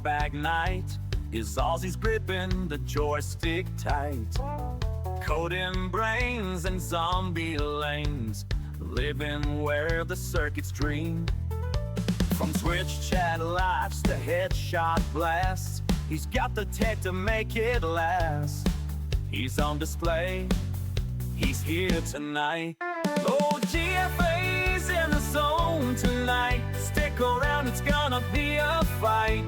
flashback night. His Aussie's gripping the joystick tight. Coding brains and zombie lanes, living where the circuits dream. From Twitch chat lives to headshot blasts, he's got the tech to make it last. He's on display, he's here tonight. Oh, GFA's in the zone tonight. Stick around, it's gonna be a fight.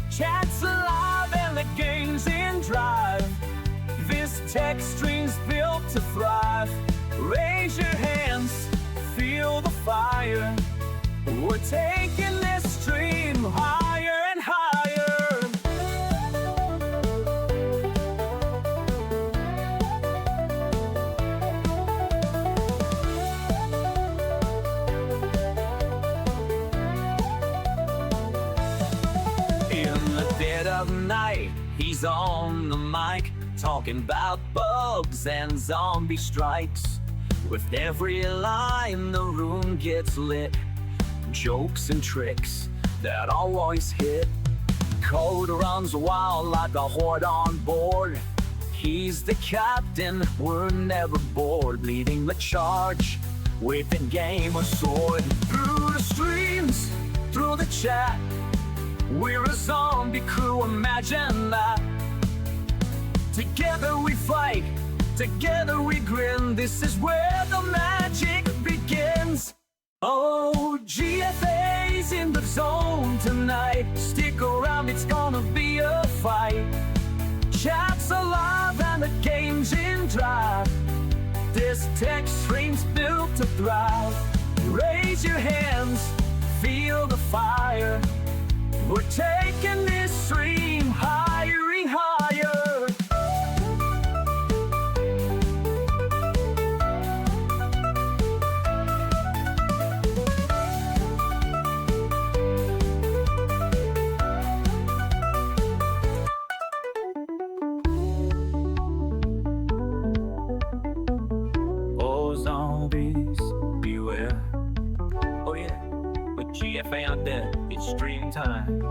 Chat's alive and the game's in drive. This tech stream's built to thrive. Raise your hands, feel the fire. We're taking this stream higher and higher. In the dead of night, he's on the mic, talking about bugs and zombie strikes. With every line, the room gets lit. Jokes and tricks that always hit. Code runs wild like a horde on board. He's the captain, we're never bored. Leading the charge with a game of sword. Through the streams, through the chat, we're a zombie crew, imagine that. Together we fight, together we grin. This is where the magic begins. Oh, GFA's in the zone tonight. Stick around, it's gonna be a fight. Chat's alive and the game's in drive. This tech stream's built to thrive. Raise your hands, feel the fire. We're taking this stream higher and higher. Zombies, beware. Oh yeah, with GFA UnDead, it's stream time.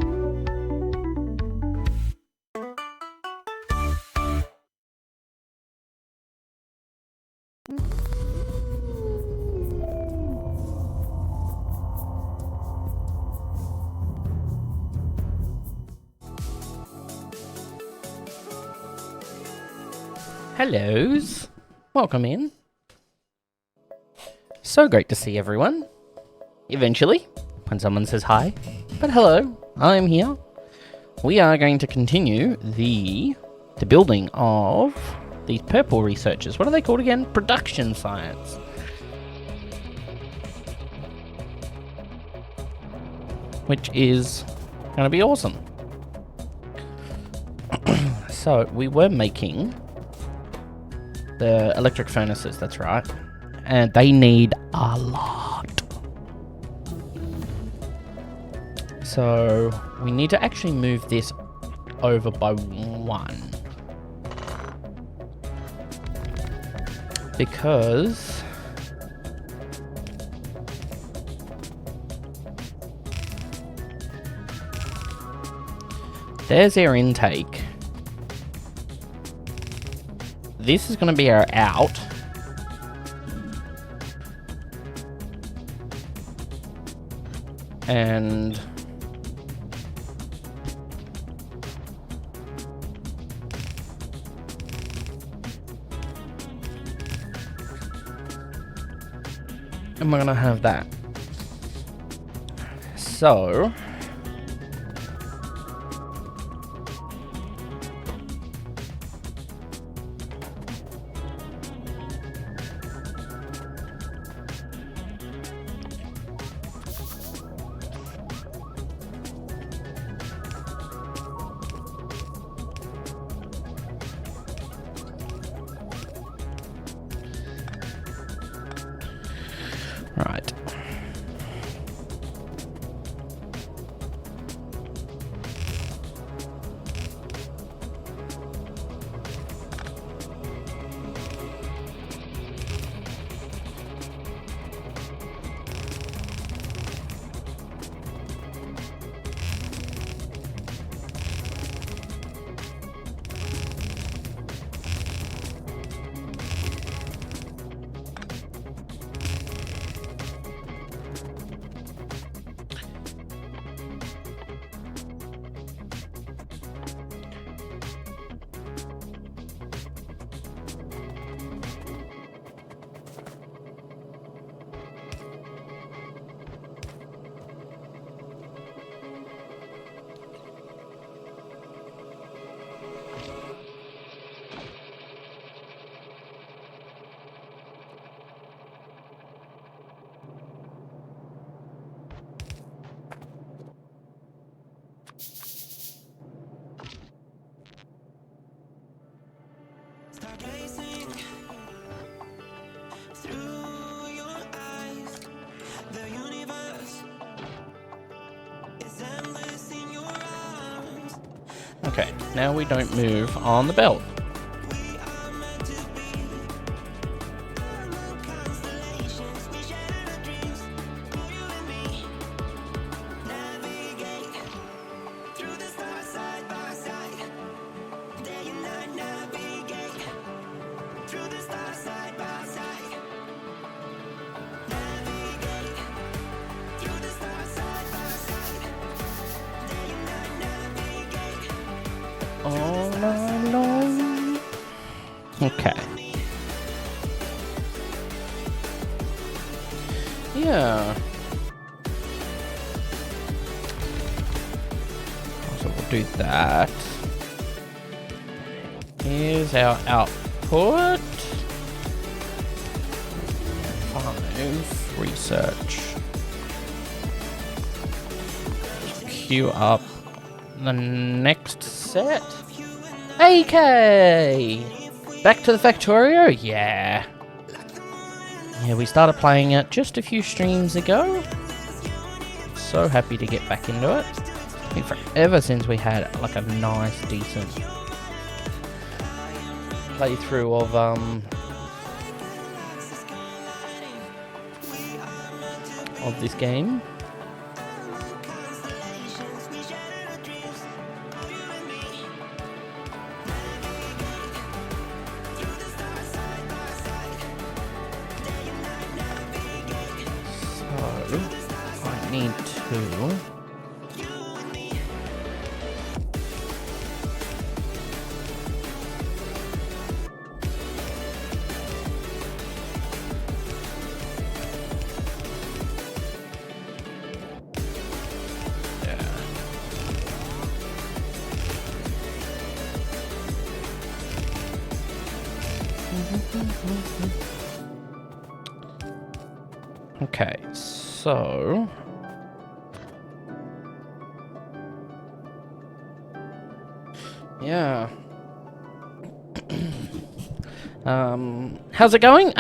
Hellos, welcome in. So great to see everyone. Eventually, when someone says hi. But hello, I'm here. We are going to continue the building of these purple researchers. What are they called again? Production science. Which is going to be awesome. So, we were making the electric furnaces, that's right. And they need a lot. So we need to actually move this over by 1. Because there's our intake. This is going to be our out. And we're gonna have that. So right. Okay, now we don't move on the belt. All night long. Okay. Yeah. So we'll do that. Here's our output. 5 research. Queue up the next set. AK! Back to the Factorio? Yeah. Yeah, we started playing it just a few streams ago. So happy to get back into it. It's been forever since we had like a nice, decent playthrough of this game. I need to... Okay, so... Yeah. How's it going?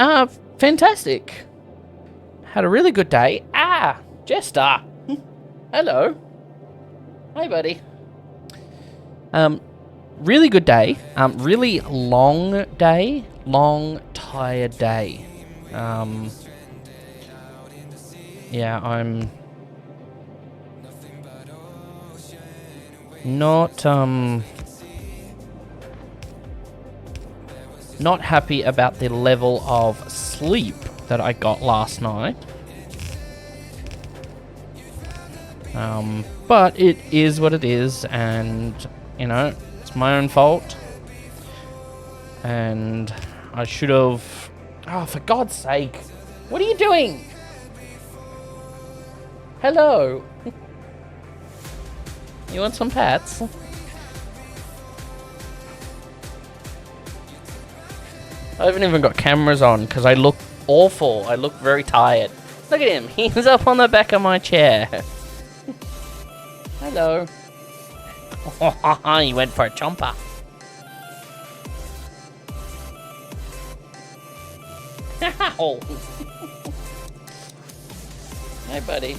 Fantastic. Had a really good day. Jester. Hello. Hey, buddy. Really good day. Really long day. Long, tired day. Yeah, I'm not happy about the level of sleep that I got last night. But it is what it is, and, you know, it's my own fault. And I should have... Oh, for God's sake. What are you doing? Hello. You want some pats? I haven't even got cameras on because I look awful. I look very tired. Look at him. He's up on the back of my chair. Hello. He went for a chomper. Ow. Hey, buddy.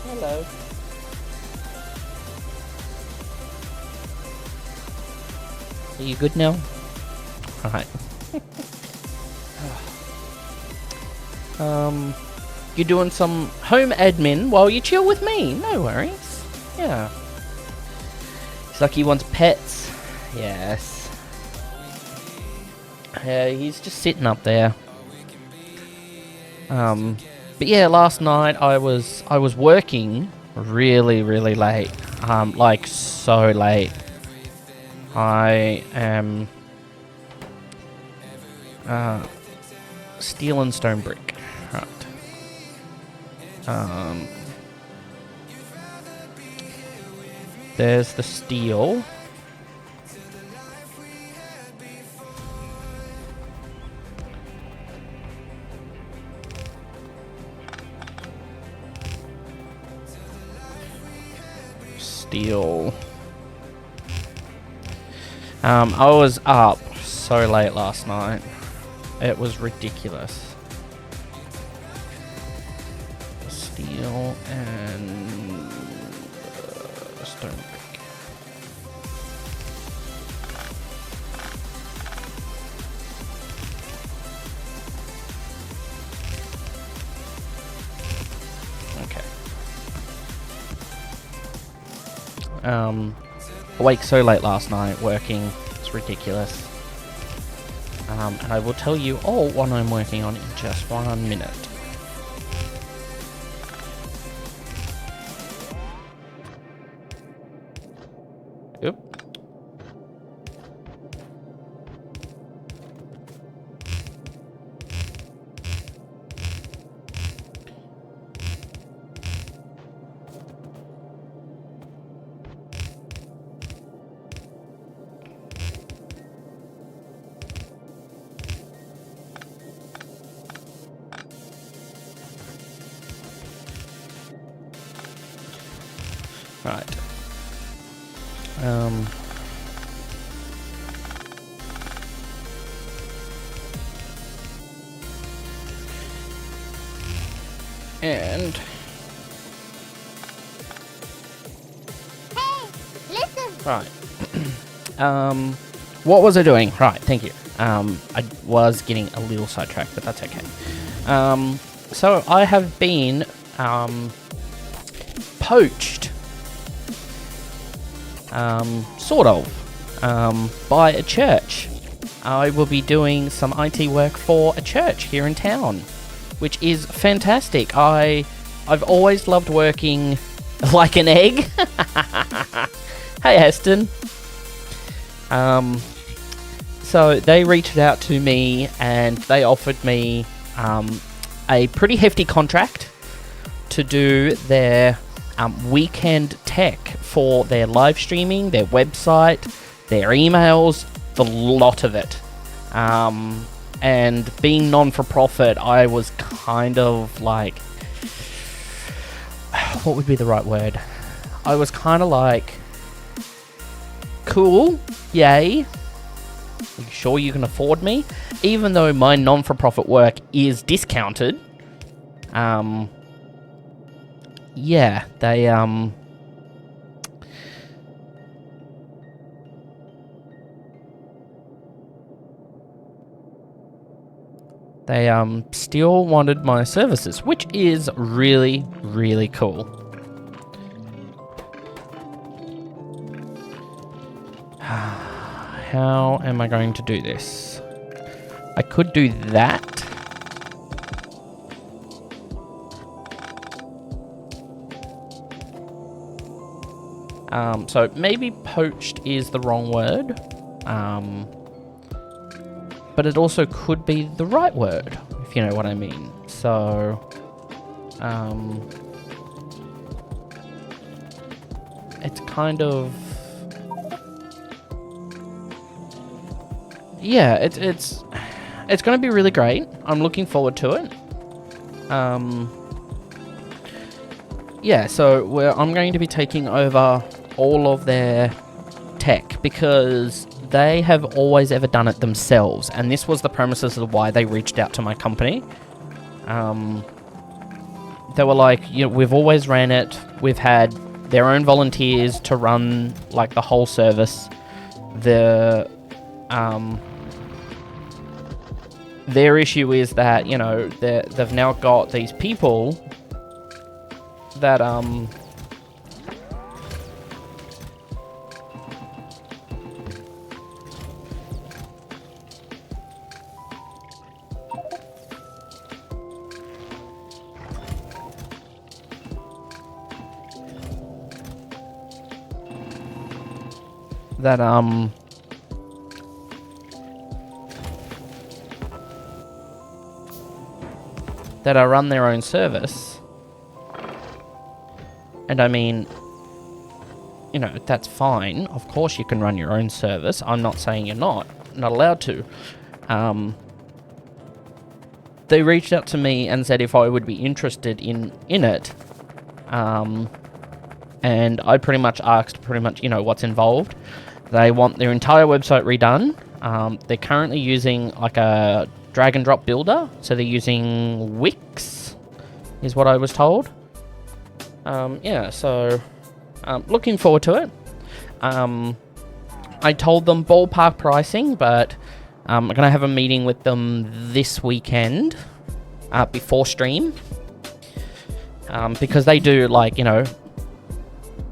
Hello. Are you good now? Alright. You doing some home admin while you chill with me? No worries. Yeah. It's like he wants pets. Yes. Yeah, he's just sitting up there. But yeah, last night I was working really late. Like so late. I am steel and stone brick. Right. There's the steel. Steel. I was up so late last night. It was ridiculous. Steel and Don't break. Awake so late last night working, it's ridiculous. And I will tell you all what I'm working on in just 1 minute. Oop. Right. And Hey, listen. right. What was I doing? Right, thank you. I was getting a little sidetracked, but that's okay. So I have been poached. Sort of, by a church. I will be doing some IT work for a church here in town, which is fantastic. I've always loved working like an egg. Hey, Heston. So they reached out to me and they offered me a pretty hefty contract to do their weekend tech for their live streaming, their website, their emails, the lot of it. And being non-for-profit, I was kind of like, what would be the right word? I was kind of like, cool, yay. Are you sure you can afford me? Even though my non-for-profit work is discounted, yeah, they still wanted my services, which is really, really cool. How am I going to do this? I could do that. So maybe poached is the wrong word. But it also could be the right word, if you know what I mean. So, it's kind of, yeah, it's going to be really great. I'm looking forward to it. Yeah, so I'm going to be taking over all of their tech because they have always ever done it themselves, and this was the premises of why they reached out to my company. They were like, you know, we've always ran it. We've had their own volunteers to run like the whole service. Their issue is that, you know, they've now got these people that that run their own service. And I mean, you know, that's fine. Of course you can run your own service. I'm not saying you're not allowed to. They reached out to me and said if I would be interested in it. And I pretty much asked you know, what's involved. They want their entire website redone. They're currently using like a drag and drop builder. So they're using Wix, is what I was told. Yeah, so looking forward to it. I told them ballpark pricing, but I'm going to have a meeting with them this weekend before stream. Because they do, like,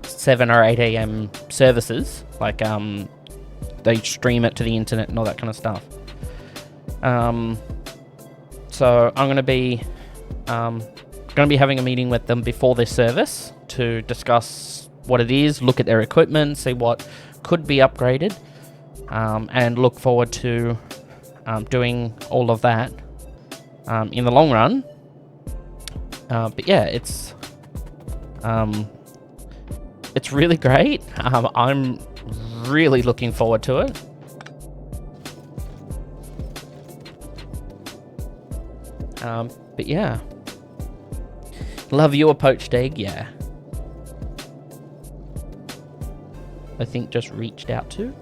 7 or 8 a.m. services. Like, they stream it to the internet and all that kind of stuff. So I'm going to be having a meeting with them before this service to discuss what it is, look at their equipment, see what could be upgraded, and look forward to doing all of that in the long run. But yeah, it's really great. I'm really looking forward to it. But yeah, love you a poached egg. Yeah, I think just reached out to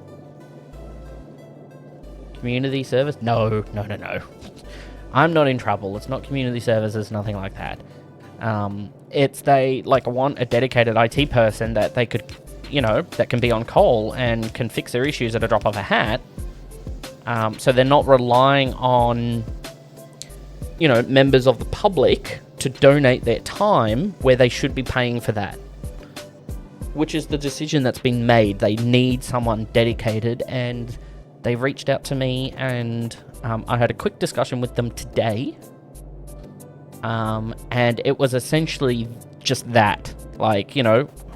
community service. No. I'm not in trouble. It's not community services, nothing like that. It's they want a dedicated IT person that they could, that can be on call and can fix their issues at a drop of a hat. So they're not relying on, members of the public to donate their time where they should be paying for that. Which is the decision that's been made. They need someone dedicated, and they've reached out to me, and I had a quick discussion with them today. And it was essentially just that.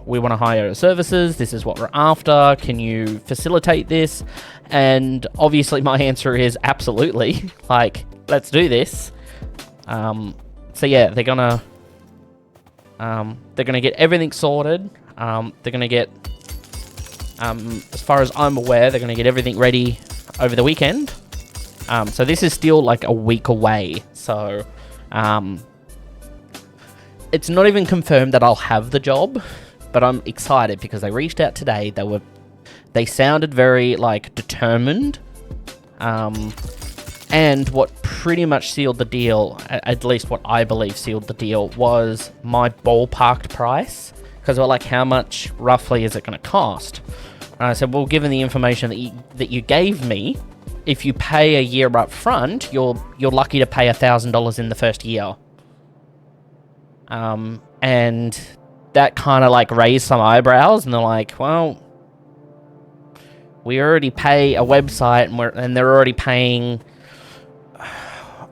We want to hire services. This is what we're after. Can you facilitate this? And obviously my answer is absolutely. Let's do this. So yeah, they're gonna get everything sorted. They're gonna get, as far as I'm aware, they're gonna get everything ready over the weekend. So this is still a week away. So, it's not even confirmed that I'll have the job, but I'm excited because they reached out today. They sounded very determined. And what pretty much sealed the deal, at least what I believe sealed the deal, was my ballparked price. Because we're how much roughly is it going to cost? And I said, well, given the information that you gave me, if you pay a year up front, you're lucky to pay $1,000 in the first year. And that kind of raised some eyebrows, and they're well, we already pay a website, and they're already paying,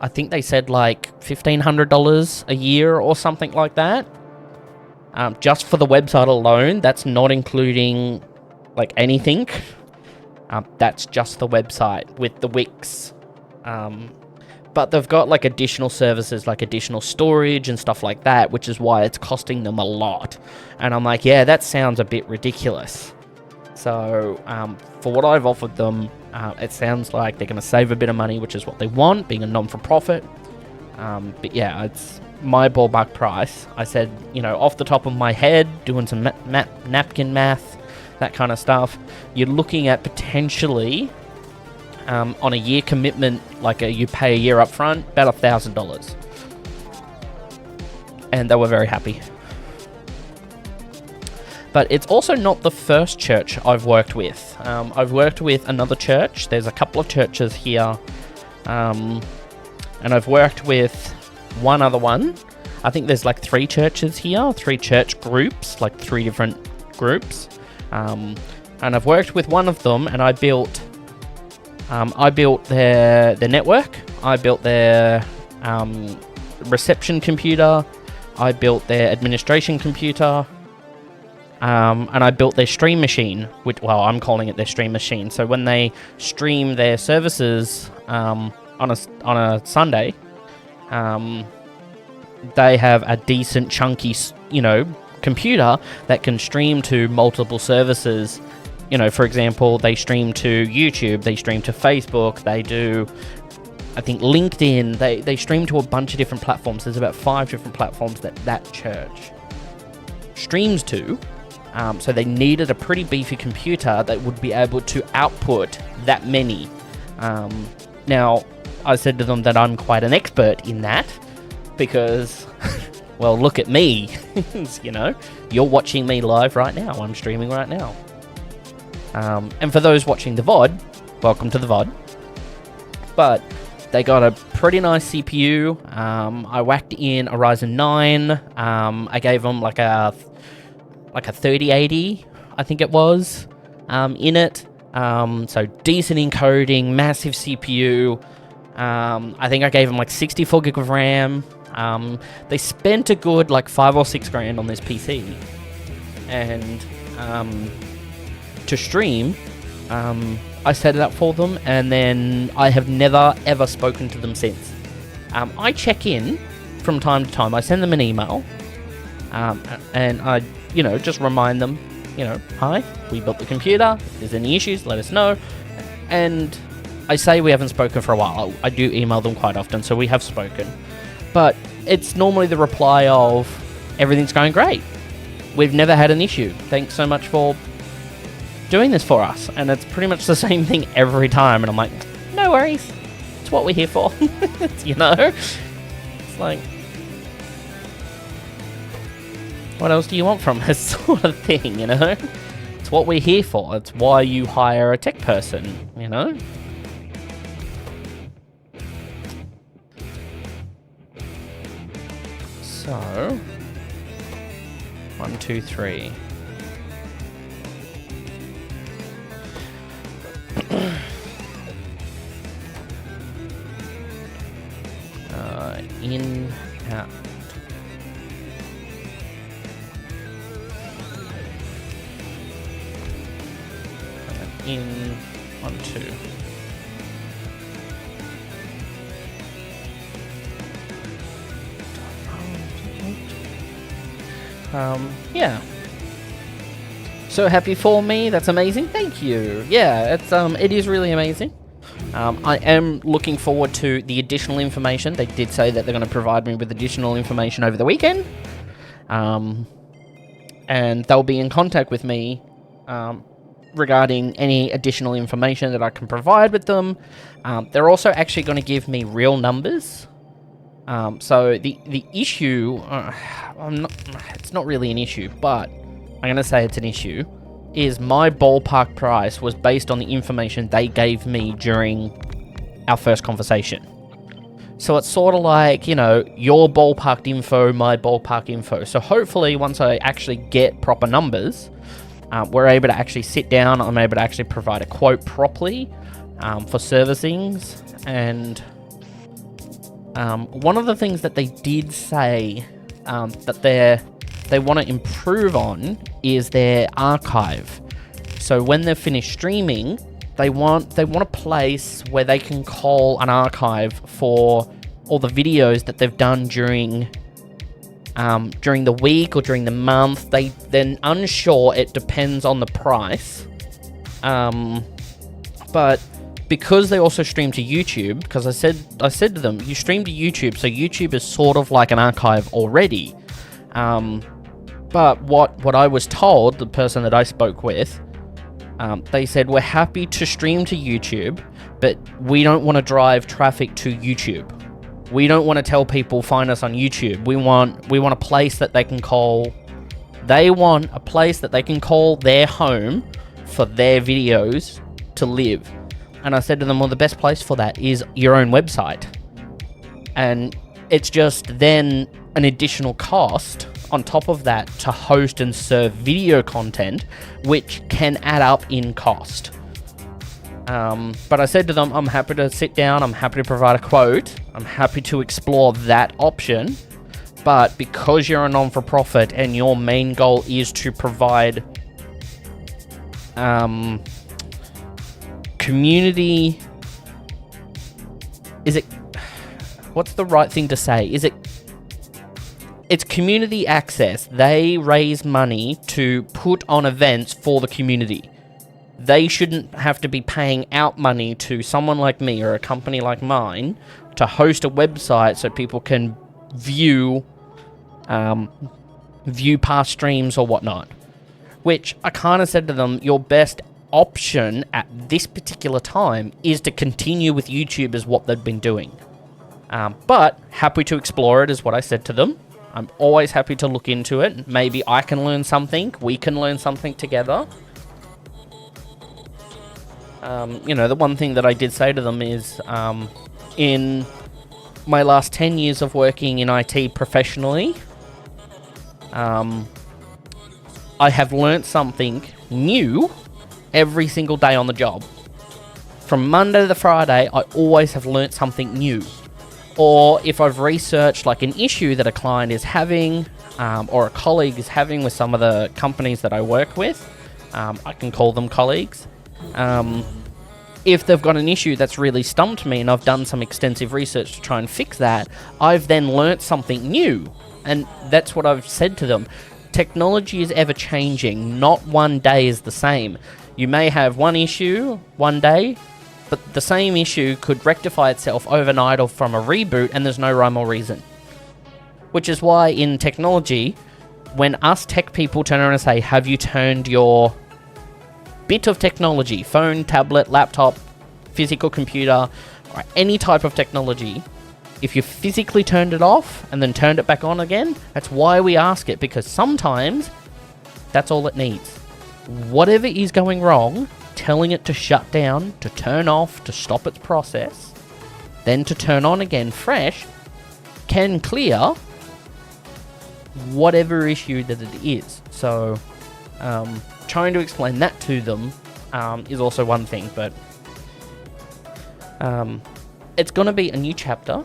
I think they said $1,500 a year or something like that. Just for the website alone. That's not including anything. That's just the website with the Wix. But they've got additional services, additional storage and stuff like that, which is why it's costing them a lot. And I'm yeah, that sounds a bit ridiculous. So for what I've offered them, it sounds like they're going to save a bit of money, which is what they want, being a non-for-profit. But yeah, it's my ballpark price. I said, off the top of my head, doing some napkin math, that kind of stuff, you're looking at potentially, on a year commitment, you pay a year up front, about $1,000. And they were very happy. But it's also not the first church I've worked with. I've worked with another church. There's a couple of churches here. And I've worked with one other one. I think there's 3 churches here, 3 church groups, 3 different groups. And I've worked with one of them, and I built their network. I built their reception computer. I built their administration computer. And I built their stream machine, which, I'm calling it their stream machine. So when they stream their services on a Sunday, they have a decent chunky, computer that can stream to multiple services. For example, they stream to YouTube, they stream to Facebook, they do, I think, LinkedIn. They stream to a bunch of different platforms. There's about 5 different platforms that church streams to. So they needed a pretty beefy computer that would be able to output that many. Now, I said to them that I'm quite an expert in that, because Well, look at me. You know, you're watching me live right now. I'm streaming right now. And for those watching the VOD, welcome to the VOD. But they got a pretty nice CPU. I whacked in a Ryzen 9. I gave them like a 3080, I think it was, in it. So decent encoding, massive CPU. I think I gave them like 64 gig of RAM. They spent a good like 5 or 6 grand on this PC. And to stream, I set it up for them, and then I have never ever spoken to them since. I check in from time to time. I send them an email, and I, you know, just remind them, you know, hi, we built the computer. If there's any issues, let us know. And I say we haven't spoken for a while. I do email them quite often, so we have spoken. But it's normally the reply of, everything's going great. We've never had an issue. Thanks so much for doing this for us. And it's pretty much the same thing every time. And I'm like, no worries. It's what we're here for. You know? It's like, what else do you want from us, sort of thing, you know? It's what we're here for. It's why you hire a tech person, you know? So, 1, 2, 3. In, out. In, 1, 2. Yeah. So happy for me. That's amazing. Thank you. Yeah, it is really amazing. I am looking forward to the additional information. They did say that they're going to provide me with additional information over the weekend. And they'll be in contact with me regarding any additional information that I can provide with them. They're also actually going to give me real numbers. So the issue, it's not really an issue, but I'm going to say it's an issue, is my ballpark price was based on the information they gave me during our first conversation. So it's sort of like, you know, your ballpark info, my ballpark info. So hopefully once I actually get proper numbers, we're able to actually sit down, I'm able to actually provide a quote properly for servicings. And one of the things that they did say that they want to improve on is their archive. So when they're finished streaming, they want a place where they can call an archive for all the videos that they've done during the week or during the month. They're unsure. It depends on the price. But because they also stream to YouTube, because I said to them, you stream to YouTube, so YouTube is sort of like an archive already. But what I was told, the person that I spoke with, they said, we're happy to stream to YouTube, but we don't want to drive traffic to YouTube. We don't want to tell people find us on YouTube. We want a place that they can call. They want a place that they can call their home for their videos to live. And I said to them, well, the best place for that is your own website. And it's just then an additional cost on top of that to host and serve video content, which can add up in cost. But I said to them, I'm happy to sit down, I'm happy to provide a quote, I'm happy to explore that option. But because you're a non-for-profit and your main goal is to provide community, what's the right thing to say? It's community access. They raise money to put on events for the community. They shouldn't have to be paying out money to someone like me or a company like mine to host a website so people can view past streams or whatnot. Which I kind of said to them, your best option at this particular time is to continue with YouTube as what they've been doing. But happy to explore it is what I said to them. I'm always happy to look into it. Maybe I can learn something. We can learn something together. You know, the one thing that I did say to them is, in my last 10 years of working in IT professionally, I have learnt something new every single day on the job. From Monday to Friday, I always have learnt something new. Or if I've researched like an issue that a client is having, or a colleague is having with some of the companies that I work with, I can call them colleagues. If they've got an issue that's really stumped me and I've done some extensive research to try and fix that, I've then learnt something new. And that's what I've said to them. Technology is ever changing. Not one day is the same. You may have one issue one day, but the same issue could rectify itself overnight or from a reboot, and there's no rhyme or reason. Which is why in technology, when us tech people turn around and say, have you turned your bit of technology, phone, tablet, laptop, physical computer, or any type of technology, if you physically turned it off and then turned it back on again, that's why we ask it, because sometimes that's all it needs. Whatever is going wrong, telling it to shut down, to turn off, to stop its process, then to turn on again fresh, can clear whatever issue that it is. So, trying to explain that to them is also one thing, but it's going to be a new chapter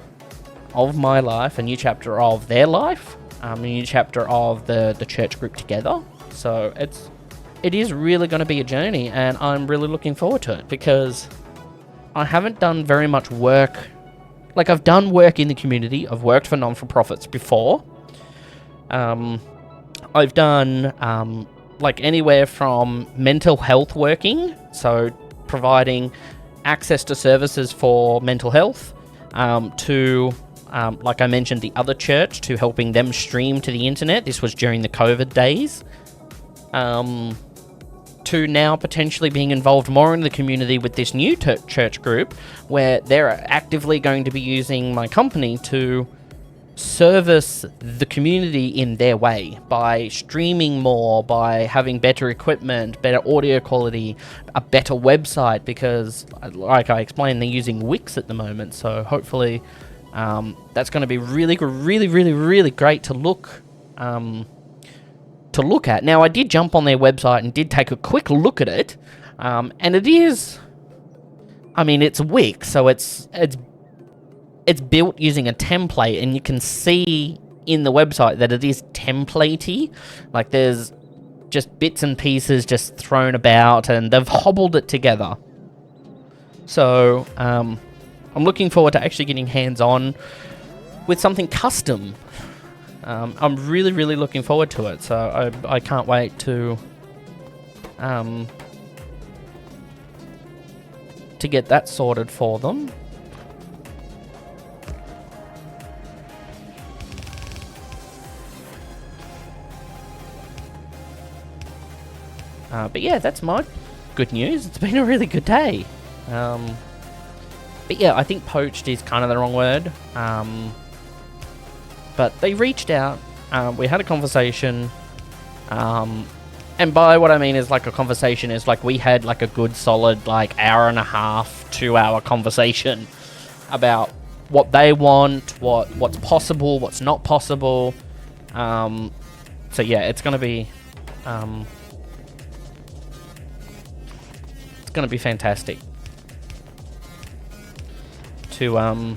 of my life, a new chapter of their life, a new chapter of the church group together. So it is really going to be a journey, and I'm really looking forward to it, because I haven't done very much work. Like, I've done work in the community. I've worked for non-for-profits before. I've done like anywhere from mental health working, so providing access to services for mental health, to like I mentioned, the other church, to helping them stream to the internet. This was during the COVID days. To now potentially being involved more in the community with this new church group, where they're actively going to be using my company to service the community in their way, by streaming more, by having better equipment, better audio quality, a better website, because like I explained, they're using Wix at the moment, so hopefully that's going to be really great to look at. Now, I did jump on their website and did take a quick look at it, and it is, I mean, it's Wix, so it's built using a template, and you can see in the website that it is templatey. Like, there's just bits and pieces just thrown about, and they've hobbled it together. So, I'm looking forward to actually getting hands-on with something custom. I'm really looking forward to it, so I can't wait to get that sorted for them. But yeah, that's my good news. It's been a really good day. But yeah, I think poached is kind of the wrong word. But they reached out. We had a conversation. And by what I mean is, like, a conversation is like we had like a good solid like hour and a half, 2 hour conversation about what they want, what's possible, what's not possible. So yeah, it's gonna be fantastic to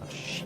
shit.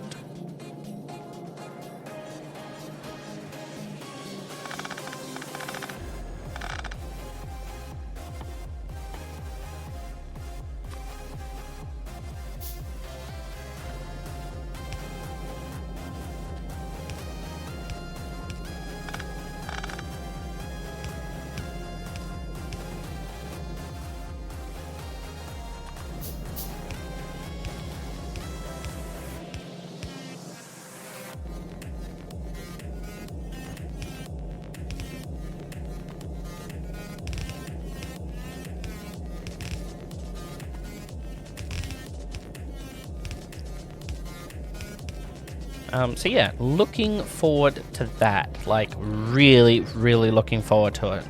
So yeah, looking forward to that. Like, really, really looking forward to it.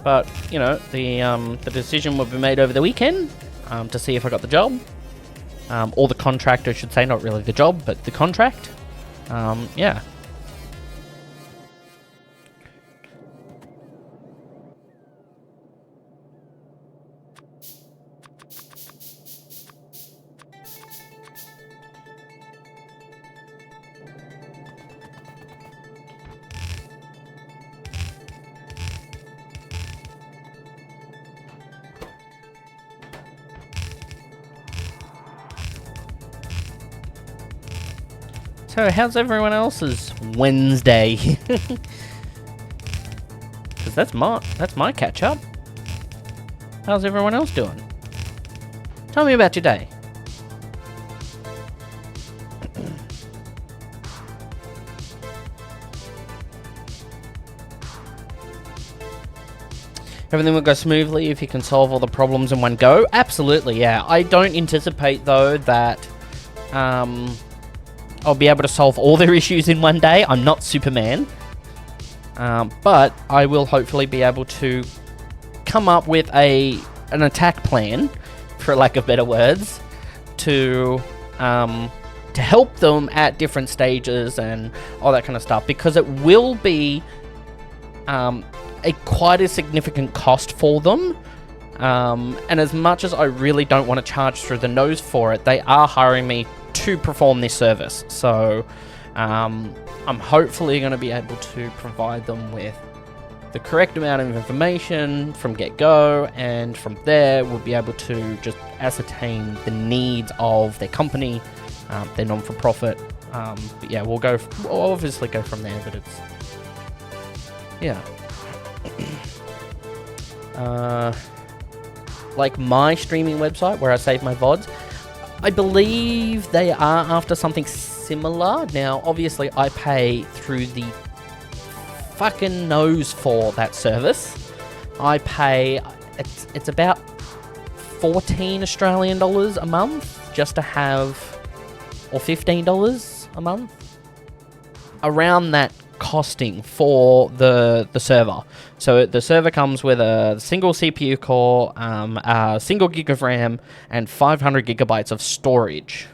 But, you know, the decision will be made over the weekend to see if I got the job. Or the contract, I should say, not really the job, but the contract. Yeah. So, how's everyone else's Wednesday? Because that's my catch up. How's everyone else doing? Tell me about your day. Everything will go smoothly if you can solve all the problems in one go. Absolutely, yeah. I don't anticipate though that I'll be able to solve all their issues in one day. I'm not Superman. But I will hopefully be able to come up with an attack plan, for lack of better words, to help them at different stages and all that kind of stuff. Because it will be quite a significant cost for them. And as much as I really don't want to charge through the nose for it, they are hiring me to perform this service. So I'm hopefully going to be able to provide them with the correct amount of information from get-go, and from there we'll be able to just ascertain the needs of their company, their non-for-profit. But yeah, we'll obviously go from there, but it's... yeah. Like my streaming website where I save my VODs, I believe they are after something similar. Now, obviously, I pay through the fucking nose for that service. I pay, it's about 14 Australian dollars a month just to have, or $15 a month, around that costing for the server. So the server comes with a single CPU core, a single gig of RAM, and 500 gigabytes of storage.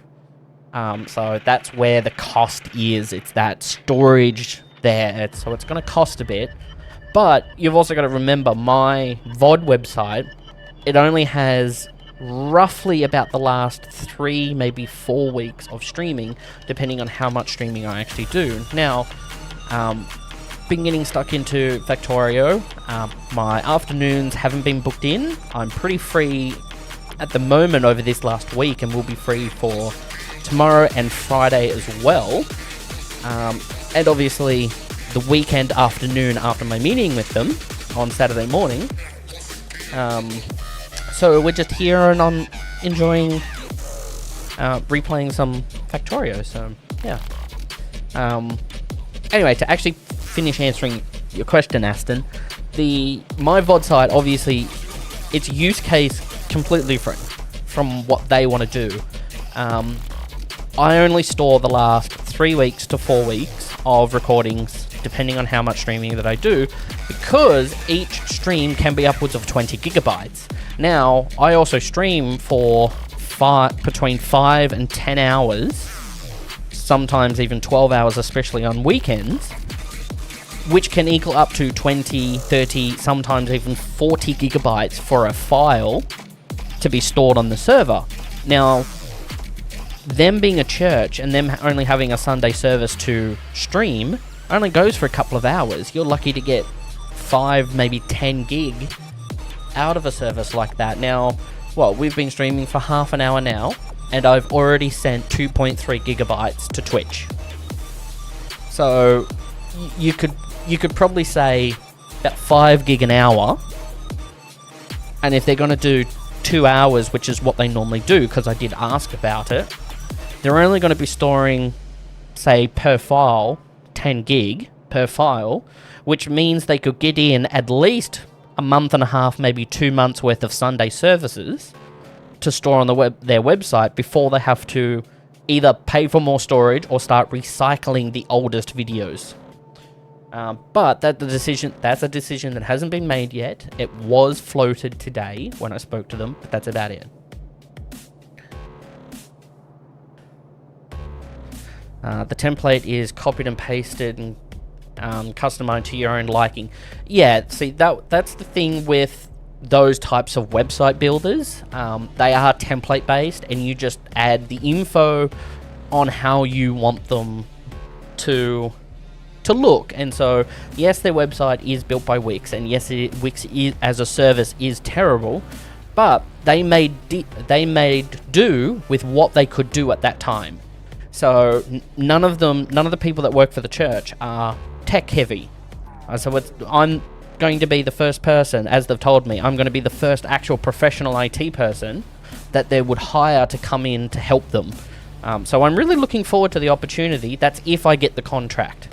So that's where the cost is. It's that storage there. So it's going to cost a bit. But you've also got to remember, my VOD website, it only has roughly about the last 3, maybe 4 weeks of streaming, depending on how much streaming I actually do. Now, been getting stuck into Factorio. My afternoons haven't been booked in. I'm pretty free at the moment over this last week, and will be free for tomorrow and Friday as well. And obviously the weekend afternoon after my meeting with them on Saturday morning. So we're just here and I'm enjoying replaying some Factorio. So yeah. Anyway, to actually finish answering your question, Aston, my VOD site, obviously, its use case completely different from what they want to do. I only store the last 3 weeks to 4 weeks of recordings, depending on how much streaming that I do, because each stream can be upwards of 20 gigabytes. Now, I also stream for between 5 and 10 hours, sometimes even 12 hours, especially on weekends, which can equal up to 20, 30, sometimes even 40 gigabytes for a file to be stored on the server. Now, them being a church and them only having a Sunday service to stream only goes for a couple of hours. You're lucky to get 5, maybe 10 gig out of a service like that. Now, well, we've been streaming for half an hour now, and I've already sent 2.3 gigabytes to Twitch. So you could probably say about 5 gig an hour, and if they're going to do 2 hours, which is what they normally do, because I did ask about it, they're only going to be storing, say, per file, 10 gig per file, which means they could get in at least a month and a half, maybe 2 months worth of Sunday services to store on their website before they have to either pay for more storage or start recycling the oldest videos. But that's a decision that hasn't been made yet. It was floated today when I spoke to them, but that's about it. The template is copied and pasted and customized to your own liking. Yeah, see, that's the thing with those types of website builders. They are template based, and you just add the info on how you want them to look. And so, yes, their website is built by Wix, and yes, Wix is, as a service, is terrible, but they made do with what they could do at that time. So none of the people that work for the church are tech heavy. So I'm going to be the first person, as they've told me, I'm going to be the first actual professional IT person that they would hire to come in to help them. So I'm really looking forward to the opportunity. That's if I get the contract.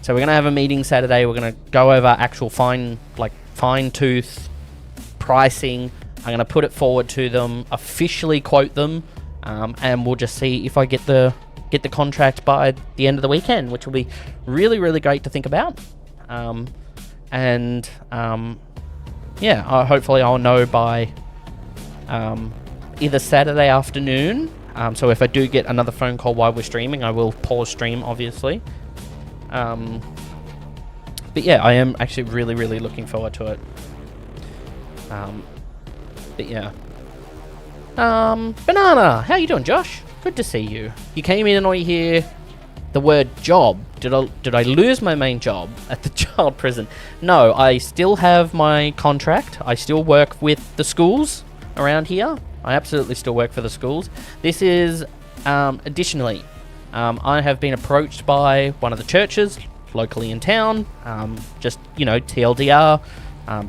So we're going to have a meeting Saturday. We're going to go over actual fine-tooth pricing. I'm going to put it forward to them, officially quote them, and we'll just see if I get the contract by the end of the weekend, which will be really, really great to think about. Hopefully I'll know by either Saturday afternoon. So if I do get another phone call while we're streaming, I will pause stream, obviously. But yeah, I am actually really, really looking forward to it. Banana, how you doing, Josh? Good to see you. You came in and I hear the word job. Did I lose my main job at the child prison? No, I still have my contract. I still work with the schools around here. I absolutely still work for the schools. This is, additionally, I have been approached by one of the churches locally in town. Just, TLDR.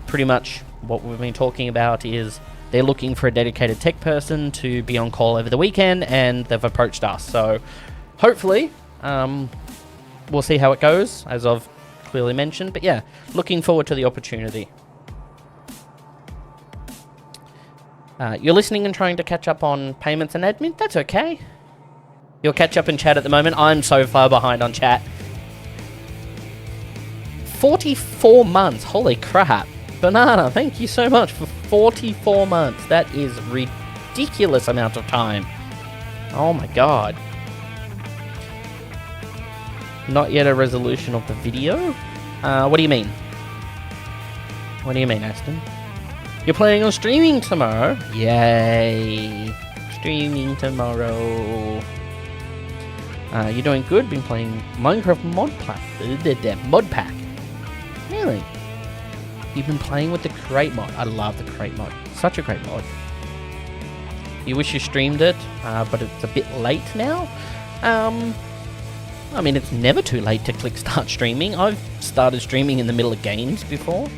Pretty much what we've been talking about is they're looking for a dedicated tech person to be on call over the weekend, and they've approached us. So hopefully, we'll see how it goes, as I've clearly mentioned. But yeah, looking forward to the opportunity. You're listening and trying to catch up on payments and admin? That's okay. You'll catch up in chat at the moment. I'm so far behind on chat. 44 months. Holy crap. Banana, thank you so much for 44 months. That is ridiculous amount of time. Oh my god. Not yet a resolution of the video? What do you mean? What do you mean, Aston? You're planning on streaming tomorrow? Yay. Streaming tomorrow. You're doing good. Been playing Minecraft mod pack. Really? You've been playing with the crate mod. I love the crate mod. Such a great mod. You wish you streamed it, but it's a bit late now. I mean, it's never too late to click start streaming. I've started streaming in the middle of games before.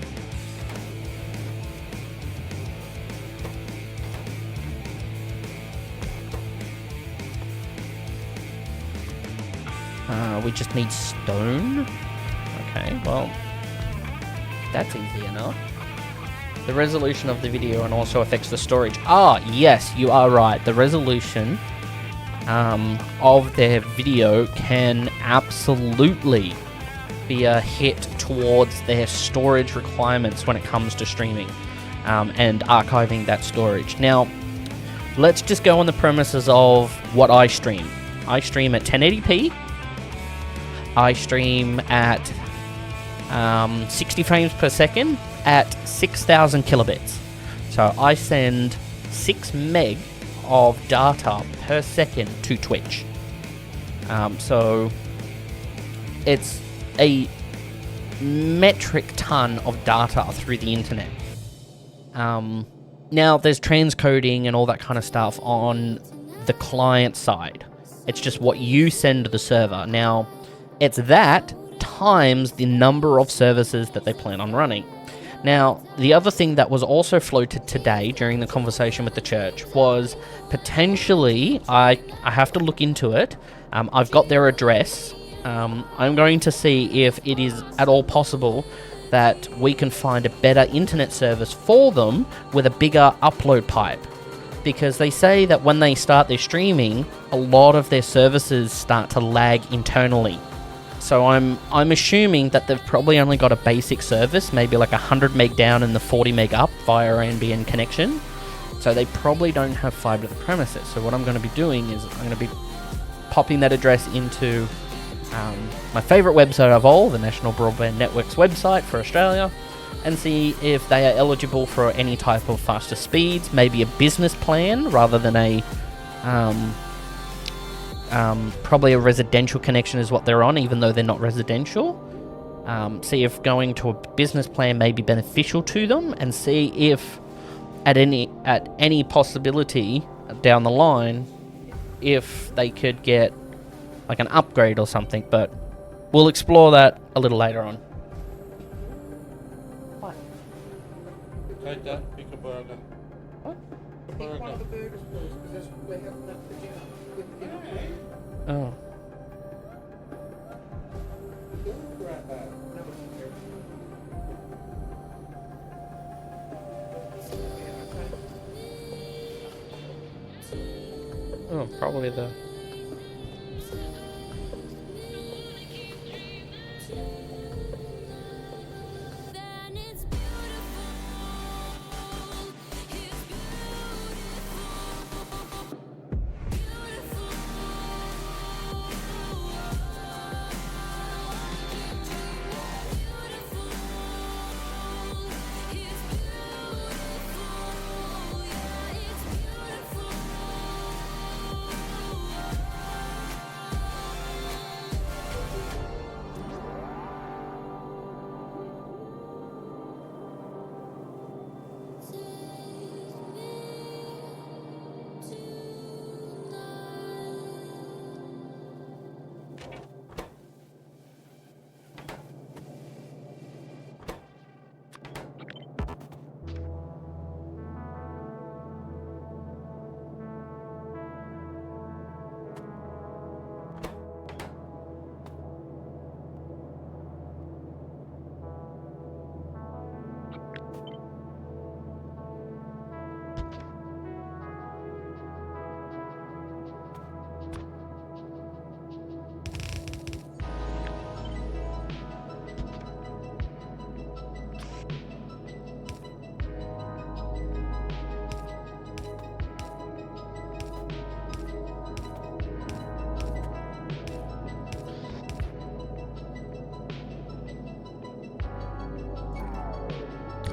We just need stone. Okay, well, that's easy enough. The resolution of the video and also affects the storage. Ah, yes, you are right. The resolution of their video can absolutely be a hit towards their storage requirements when it comes to streaming and archiving that storage. Now, let's just go on the premises of what I stream. I stream at 1080p. I stream at 60 frames per second at 6,000 kilobits. So I send 6 meg of data per second to Twitch. So it's a metric ton of data through the internet. Now there's transcoding and all that kind of stuff on the client side. It's just what you send to the server. Now, it's that times the number of services that they plan on running. Now, the other thing that was also floated today during the conversation with the church was potentially, I have to look into it. I've got their address. I'm going to see if it is at all possible that we can find a better internet service for them with a bigger upload pipe. Because they say that when they start their streaming, a lot of their services start to lag internally. So I'm assuming that they've probably only got a basic service, maybe like 100 meg down and the 40 meg up via NBN connection. So they probably don't have fiber to the premises. So what I'm going to be doing is I'm going to be popping that address into my favourite website of all, the National Broadband Network's website for Australia, and see if they are eligible for any type of faster speeds, maybe a business plan rather than a probably a residential connection is what they're on, even though they're not residential. See if going to a business plan may be beneficial to them, and see if at any possibility down the line if they could get like an upgrade or something, but we'll explore that a little later on. What? Take that, pick a burger. What? A burger. One of the burgers, please, because that's what they have left for dinner. With the dinner, please. Oh. Grab that. No, it's here. Yeah, okay. Oh, probably the...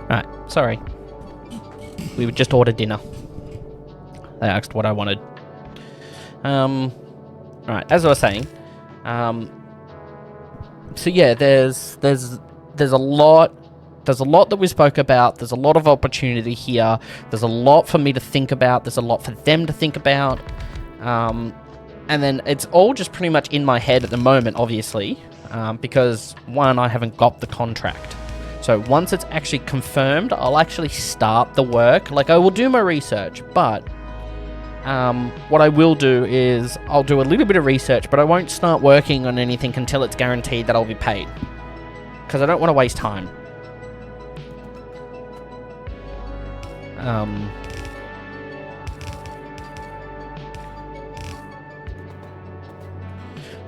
Right, sorry. We would just order dinner. They asked what I wanted. Right, as I was saying, so yeah, there's a lot that we spoke about. There's a lot of opportunity here. There's a lot for me to think about. There's a lot for them to think about. And then it's all just pretty much in my head at the moment, obviously, because one, I haven't got the contract. So once it's actually confirmed, I'll actually start the work. Like, I will do my research, but what I will do is I'll do a little bit of research, but I won't start working on anything until it's guaranteed that I'll be paid. Because I don't want to waste time.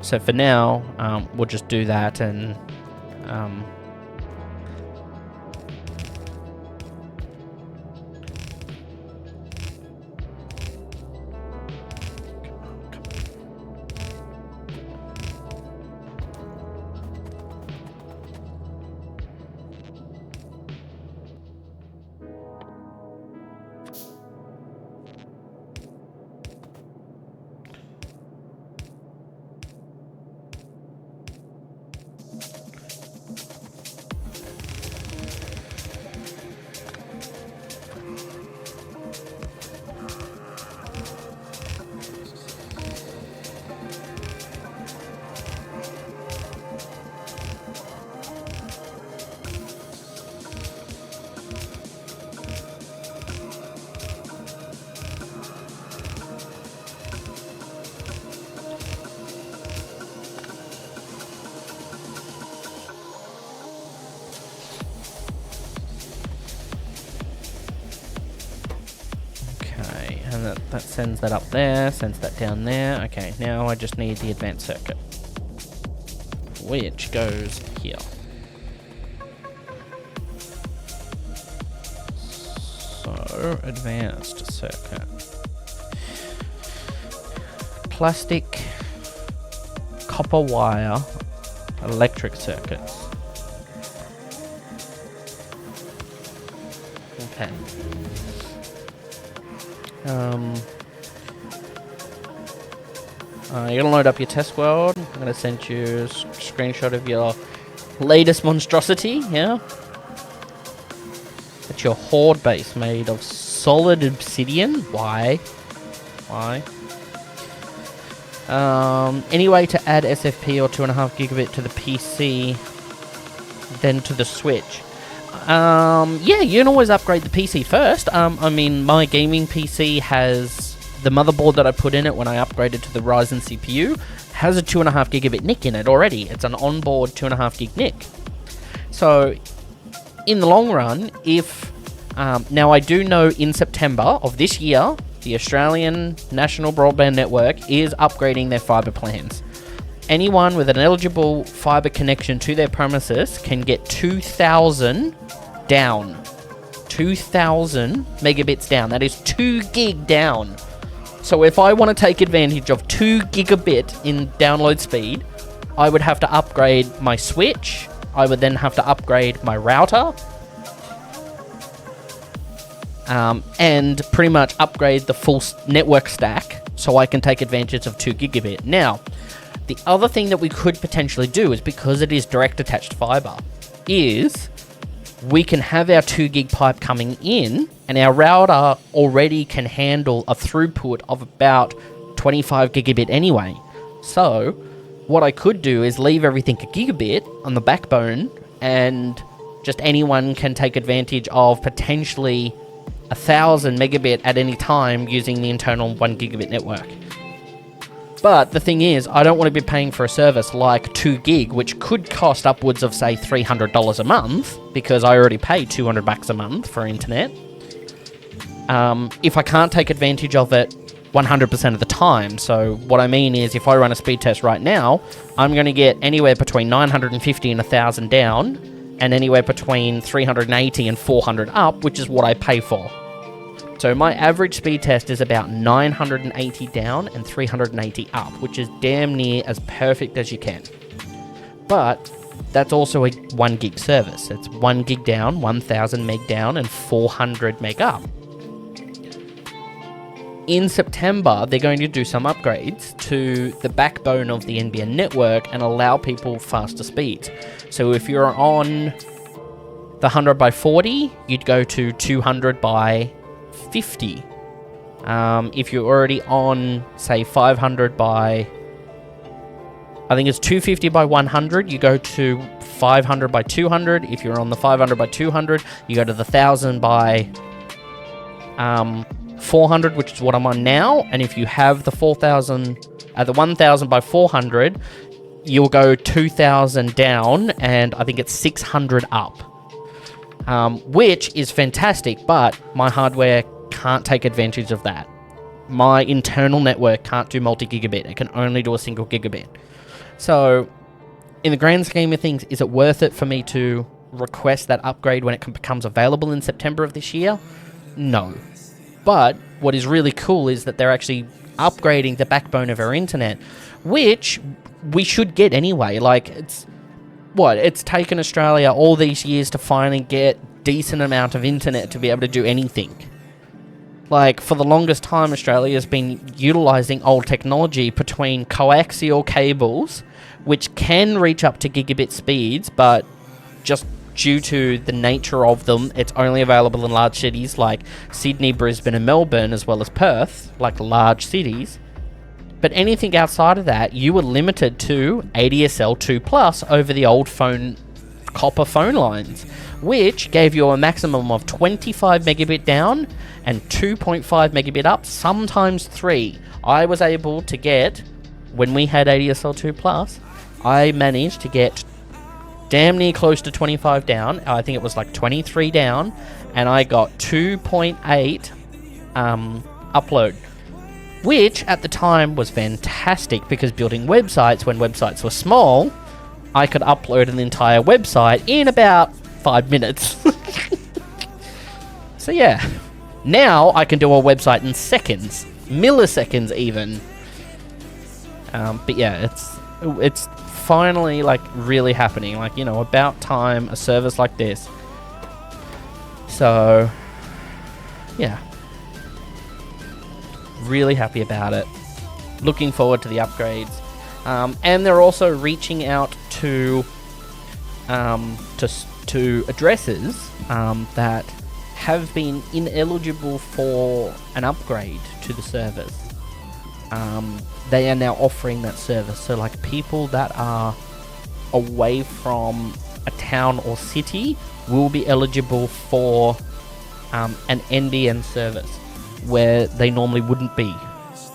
So for now, we'll just do that and... that sends that up there, sends that down there. Okay, now I just need the advanced circuit, which goes here. So, advanced circuit. Plastic, copper wire, electric circuits. Okay. You're gonna load up your test world. I'm gonna send you a screenshot of your latest monstrosity, yeah? It's your horde base made of solid obsidian. Why? Any way to add SFP or 2.5 gigabit to the PC, then to the Switch? Yeah, you can always upgrade the PC first. I mean, my gaming PC has the motherboard that I put in it when I upgraded to the Ryzen CPU has a 2.5 gigabit NIC in it already. It's an onboard 2.5 gig NIC. So, in the long run, if now I do know in September of this year, the Australian National Broadband Network is upgrading their fibre plans. Anyone with an eligible fibre connection to their premises can get 2,000 down. 2,000 megabits down. That is 2 gig down. So if I want to take advantage of 2 gigabit in download speed, I would have to upgrade my Switch. I would then have to upgrade my router. And pretty much upgrade the full network stack so I can take advantage of 2 gigabit. Now, the other thing that we could potentially do is, because it is direct attached fiber, is we can have our 2 gig pipe coming in, and our router already can handle a throughput of about 25 gigabit anyway. So what I could do is leave everything a gigabit on the backbone, and just anyone can take advantage of potentially 1,000 megabit at any time using the internal 1 gigabit network. But the thing is, I don't want to be paying for a service like 2 gig, which could cost upwards of, say, $300 a month, because I already pay $200 a month for internet. If I can't take advantage of it 100% of the time. So what I mean is, if I run a speed test right now, I'm going to get anywhere between 950 and 1,000 down, and anywhere between 380 and 400 up, which is what I pay for. So my average speed test is about 980 down and 380 up, which is damn near as perfect as you can. But that's also a 1 gig service. It's 1 gig down, 1,000 meg down, and 400 meg up. In September, they're going to do some upgrades to the backbone of the NBN network and allow people faster speeds. So if you're on the 100 by 40, you'd go to 200 by 50. If you're already on, say, 500 by, I think it's 250 by 100, you go to 500 by 200. If you're on the 500 by 200, you go to the 1,000 by 400, which is what I'm on now. And if you have the 4,000, the 1,000 by 400, you'll go 2,000 down, and I think it's 600 up, which is fantastic. But my hardware can't take advantage of that. My internal network can't do multi-gigabit. It can only do a single gigabit. So, in the grand scheme of things, is it worth it for me to request that upgrade when it becomes available in September of this year? No. But what is really cool is that they're actually upgrading the backbone of our internet, which we should get anyway. Like, it's taken Australia all these years to finally get decent amount of internet to be able to do anything. Like, for the longest time, Australia's been utilising old technology between coaxial cables, which can reach up to gigabit speeds, but just due to the nature of them, it's only available in large cities like Sydney, Brisbane and Melbourne, as well as Perth, like large cities. But anything outside of that, you were limited to ADSL 2+ over the old copper phone lines, which gave you a maximum of 25 megabit down and 2.5 megabit up, sometimes 3. I was able to get, when we had ADSL 2+, I managed to get damn near close to 25 down. I think it was like 23 down, and I got 2.8 upload. which at the time was fantastic because building websites when websites were small, I could upload an entire website in about 5 minutes. So yeah, now I can do a website in seconds, milliseconds even. But yeah, it's finally like really happening. Like, you know, about time a service like this. So yeah, really happy about it. Looking forward to the upgrades. And they're also reaching out to addresses that have been ineligible for an upgrade to the service. They are now offering that service. So like people that are away from a town or city will be eligible for an NBN service where they normally wouldn't be.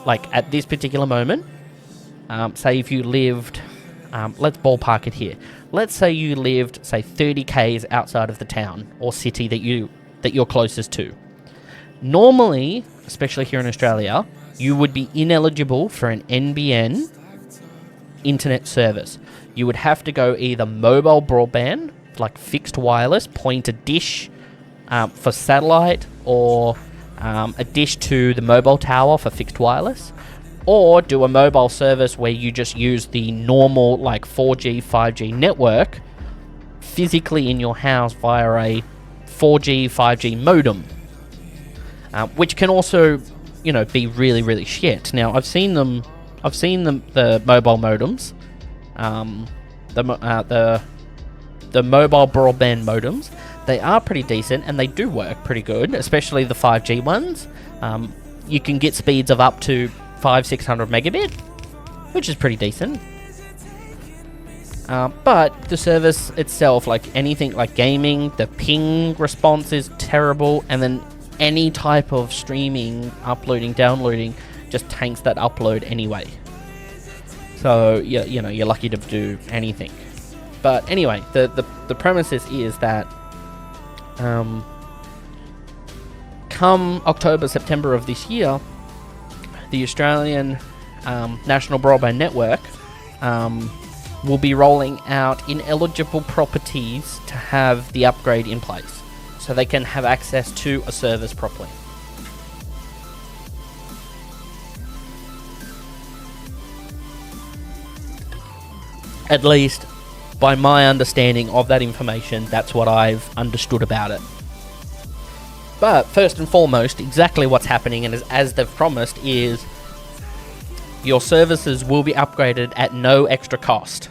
Like at this particular moment, say if you lived, let's ballpark it here. Let's say you lived, say 30 k's outside of the town or city that you're closest to. Normally, especially here in Australia, you would be ineligible for an NBN internet service. You would have to go either mobile broadband, like fixed wireless, point a dish for satellite, or a dish to the mobile tower for fixed wireless, or do a mobile service where you just use the normal like 4G, 5G network physically in your house via a 4G, 5G modem, which can also, you know, be really, really shit. Now, I've seen the mobile modems, the mobile broadband modems. They are pretty decent and they do work pretty good, especially the 5G ones. You can get speeds of up to 500-600 megabit, which is pretty decent. But the service itself, like anything like gaming, the ping response is terrible, and then any type of streaming, uploading, downloading, just tanks that upload anyway. So you know, you're lucky to do anything. But anyway, the premises is that come October, September of this year, the Australian National Broadband Network will be rolling out ineligible properties to have the upgrade in place, so they can have access to a service properly. At least, by my understanding of that information, that's what I've understood about it. But first and foremost, exactly what's happening, and as they've promised, is your services will be upgraded at no extra cost.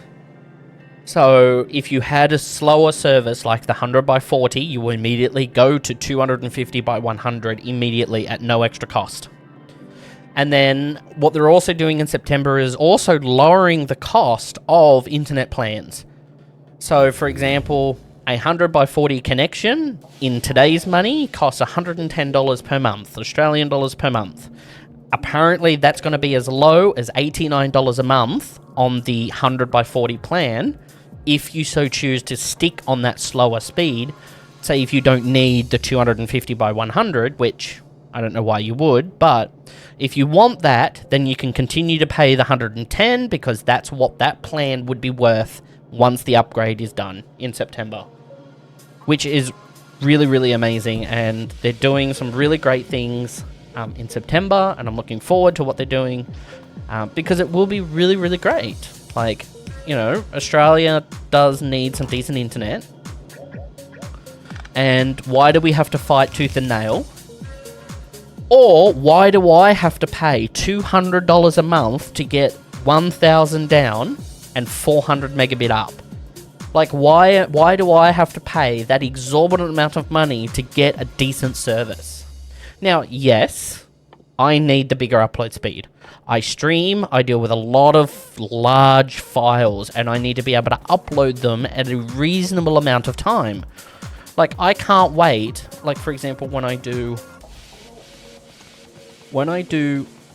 So if you had a slower service like the 100x40, you will immediately go to 250x100 immediately at no extra cost. And then what they're also doing in September is also lowering the cost of internet plans. So for example, a 100x40 connection in today's money costs $110 per month, Australian dollars per month. Apparently that's going to be as low as $89 a month on the 100x40 plan, if you so choose to stick on that slower speed. Say if you don't need the 250x100, which I don't know why you would, but if you want that, then you can continue to pay the 110, because that's what that plan would be worth once the upgrade is done in September, which is really, really amazing. And they're doing some really great things in September, and I'm looking forward to what they're doing, because it will be really, really great. Like, you know, Australia does need some decent internet, and why do we have to fight tooth and nail? Or why do I have to pay $200 a month to get 1,000 down and 400 megabit up? Like, why do I have to pay that exorbitant amount of money to get a decent service? Now, yes, I need the bigger upload speed. I stream, I deal with a lot of large files, and I need to be able to upload them at a reasonable amount of time. Like, I can't wait. Like, for example, when I do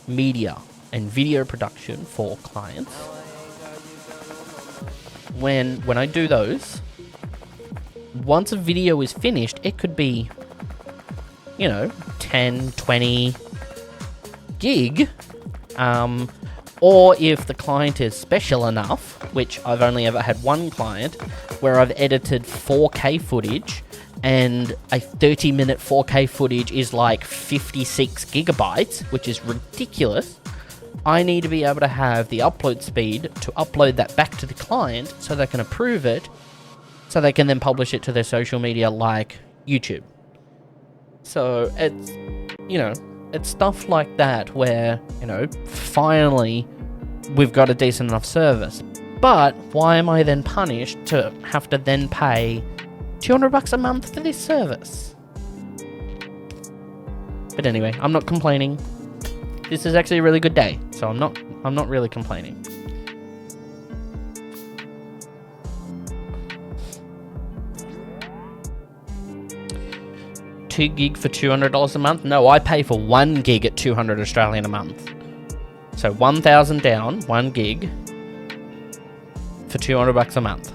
media and video production for clients, when I do those, once a video is finished, it could be, you know, 10, 20 gig Or if the client is special enough, which I've only ever had one client, where I've edited 4K footage, and a 30-minute 4K footage is like 56 gigabytes, which is ridiculous. I need to be able to have the upload speed to upload that back to the client so they can approve it, so they can then publish it to their social media like YouTube. So it's, you know, it's stuff like that where, you know, finally we've got a decent enough service. But why am I then punished to have to then pay $200 a month for this service? But anyway, I'm not complaining. This is actually a really good day, so I'm not really complaining. $2 gig for $200 a month? No, I pay for 1 gig at 200 Australian a month. So 1,000 down, 1 gig for $200 a month.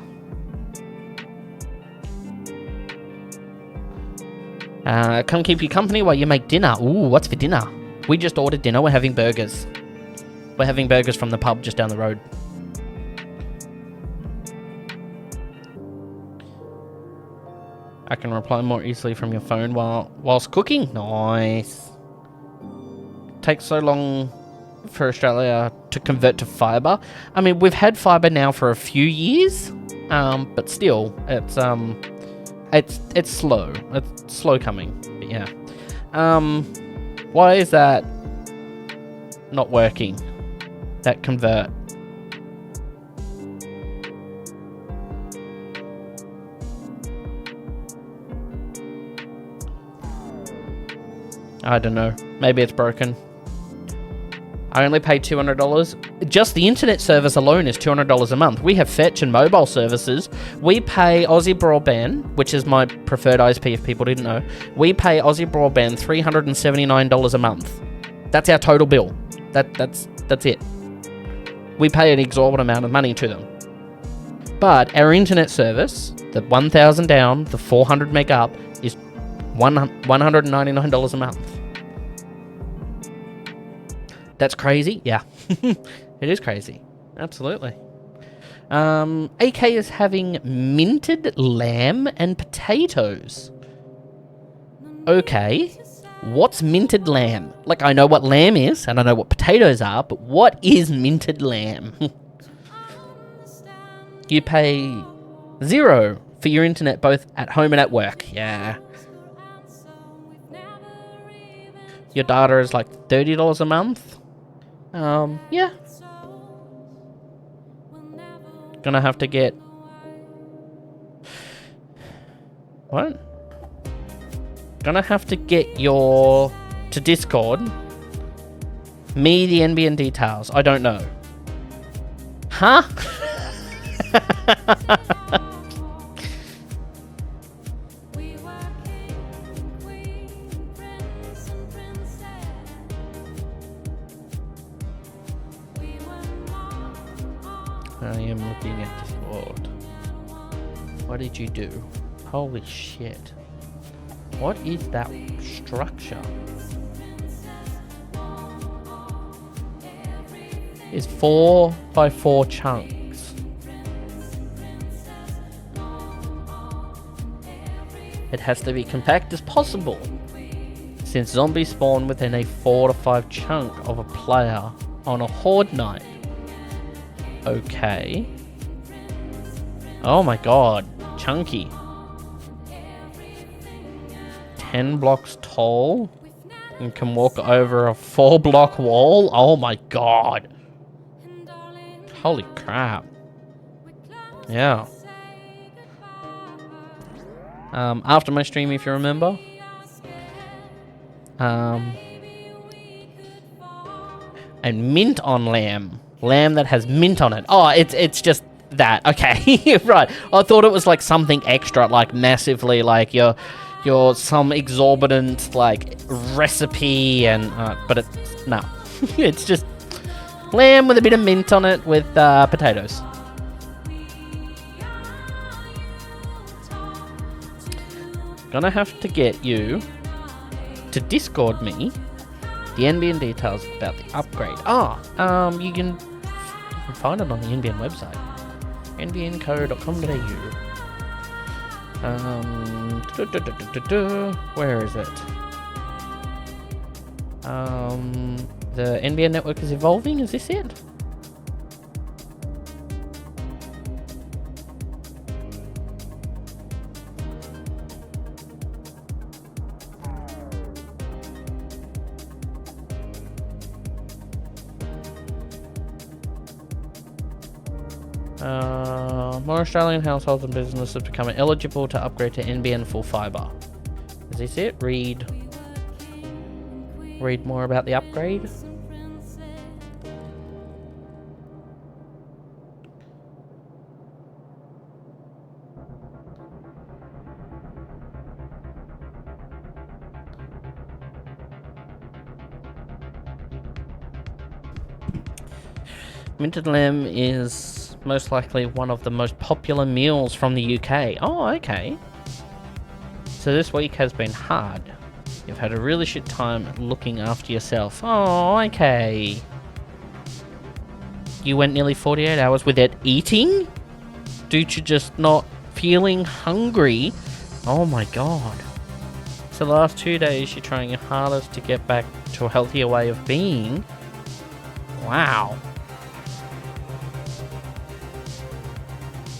Come keep you company while you make dinner. Ooh, what's for dinner? We just ordered dinner. We're having burgers. We're having burgers from the pub just down the road. I can reply more easily from your phone whilst cooking. Nice. Takes so long for Australia to convert to fibre. I mean, we've had fibre now for a few years, but still, it's slow. It's slow coming. But yeah. Why is that not working? That convert. I don't know. Maybe it's broken. I only pay $200. Just the internet service alone is $200 a month. We have Fetch and mobile services. We pay Aussie Broadband, which is my preferred ISP if people didn't know. We pay Aussie Broadband $379 a month. That's our total bill. That's it. We pay an exorbitant amount of money to them. But our internet service, the 1,000 down, the 400 meg up, is $199 a month. That's crazy? Yeah. It is crazy. Absolutely. AK is having minted lamb and potatoes. Okay. What's minted lamb? Like, I know what lamb is, and I know what potatoes are, but what is minted lamb? You pay $0 for your internet both at home and at work. Yeah. Your data is like $30 a month. Yeah. Gonna have to get... What? Gonna have to get your... to Discord. Me, the NBN details. I don't know. Huh? I am looking at Discord. What did you do? Holy shit. What is that structure? It's 4x4 chunks. It has to be compact as possible, since zombies spawn within a 4 to 5 chunk of a player on a horde night. Okay. Oh my god. Chunky. 10 blocks tall and can walk over a 4-block wall. Oh my god. Holy crap. Yeah. After my stream, if you remember. And mint on lamb. Lamb that has mint on it. Oh, it's just that. Okay. Right. I thought it was like something extra, like massively, like your some exorbitant like recipe and but it's no. It's just lamb with a bit of mint on it with potatoes. Gonna have to get you to Discord me The NBN details about the upgrade. You can find it on the NBN website. nbnco.com.au. Where is it? The NBN network is evolving. Is this it? More Australian households and businesses becoming eligible to upgrade to NBN full fibre. Is this it? Read more about the upgrade. Minted lamb is most likely one of the most popular meals from the UK. Oh, okay. So this week has been hard. You've had a really shit time looking after yourself. Oh, okay. You went nearly 48 hours without eating? Due to just not feeling hungry? Oh my god. So the last 2 days you're trying your hardest to get back to a healthier way of being? Wow.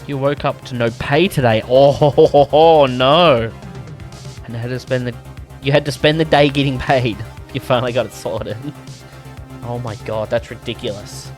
You woke up to no pay today. Oh no. And you had to spend the day getting paid. You finally got it sorted. Oh my god, that's ridiculous.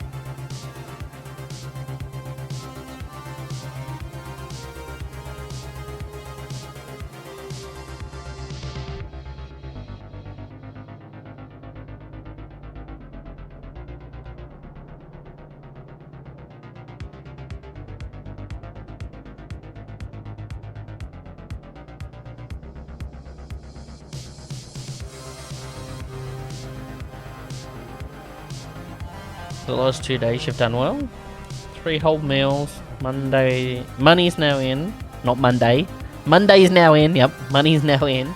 The last 2 days you've done well. 3 whole meals. Money's now in. Not Monday. Monday's now in. Yep, money's now in.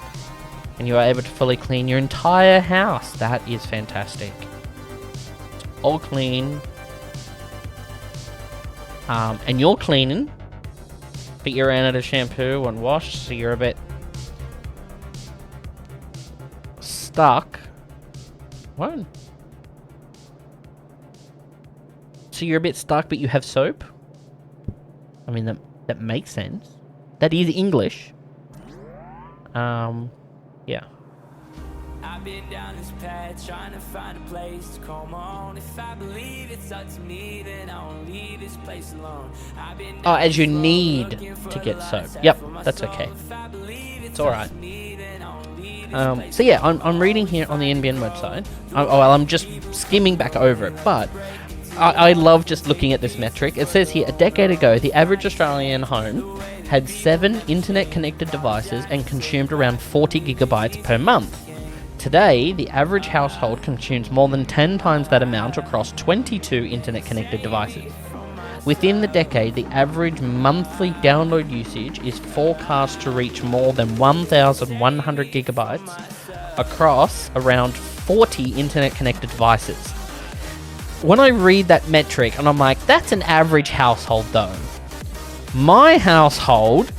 And you are able to fully clean your entire house. That is fantastic. It's all clean. And you're cleaning. But you ran out of shampoo and wash, so you're a bit stuck. What? So you're a bit stuck, but you have soap? I mean, that makes sense. That is English. Yeah. I've been down this path trying to find a place to call my own. If I believe it's up to me, then I won't leave this place alone. Oh, as you need to get soap. Yep, that's okay. It's alright. So yeah, I'm reading here on the NBN website. I'm just skimming back over it, but I love just looking at this metric. It says here, a decade ago, the average Australian home had 7 internet-connected devices and consumed around 40 gigabytes per month. Today, the average household consumes more than 10 times that amount across 22 internet-connected devices. Within the decade, the average monthly download usage is forecast to reach more than 1,100 gigabytes across around 40 internet-connected devices. When I read that metric, and I'm like, that's an average household though. My household,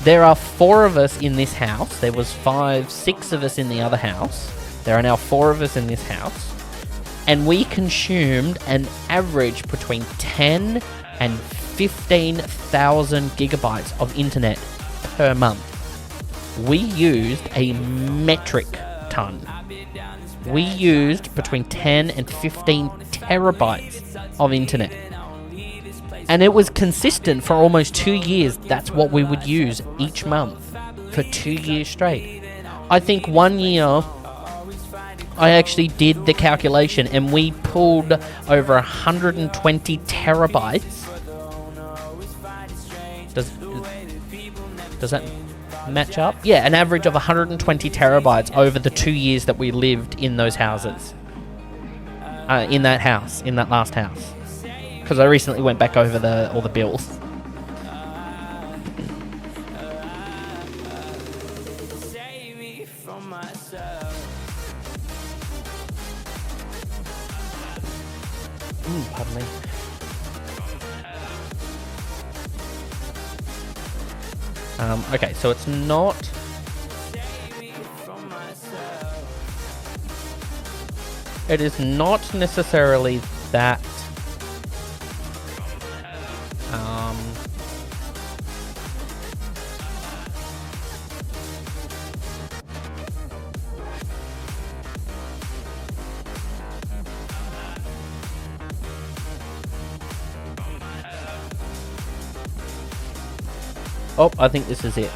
there are 4 of us in this house. There was 6 of us in the other house. There are now 4 of us in this house. And we consumed an average between 10 and 15,000 gigabytes of internet per month. We used a metric ton. We used between 10 and 15 terabytes of internet. And it was consistent for almost 2 years. That's what we would use each month for 2 years straight. I think 1 year I actually did the calculation and we pulled over 120 terabytes. Does that match up? Yeah, an average of 120 terabytes over the 2 years that we lived in those houses. In that last house. Because I recently went back over all the bills. Okay, so it's not. It is not necessarily that. Oh, I think this is it.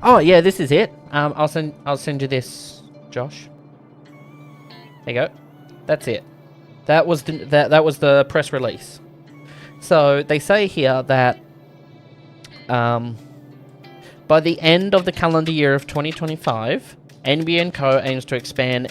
Oh yeah, this is it. I'll send you this, Josh. There you go. That's it. That was the press release. So they say here that by the end of the calendar year of 2025, NBN Co aims to expand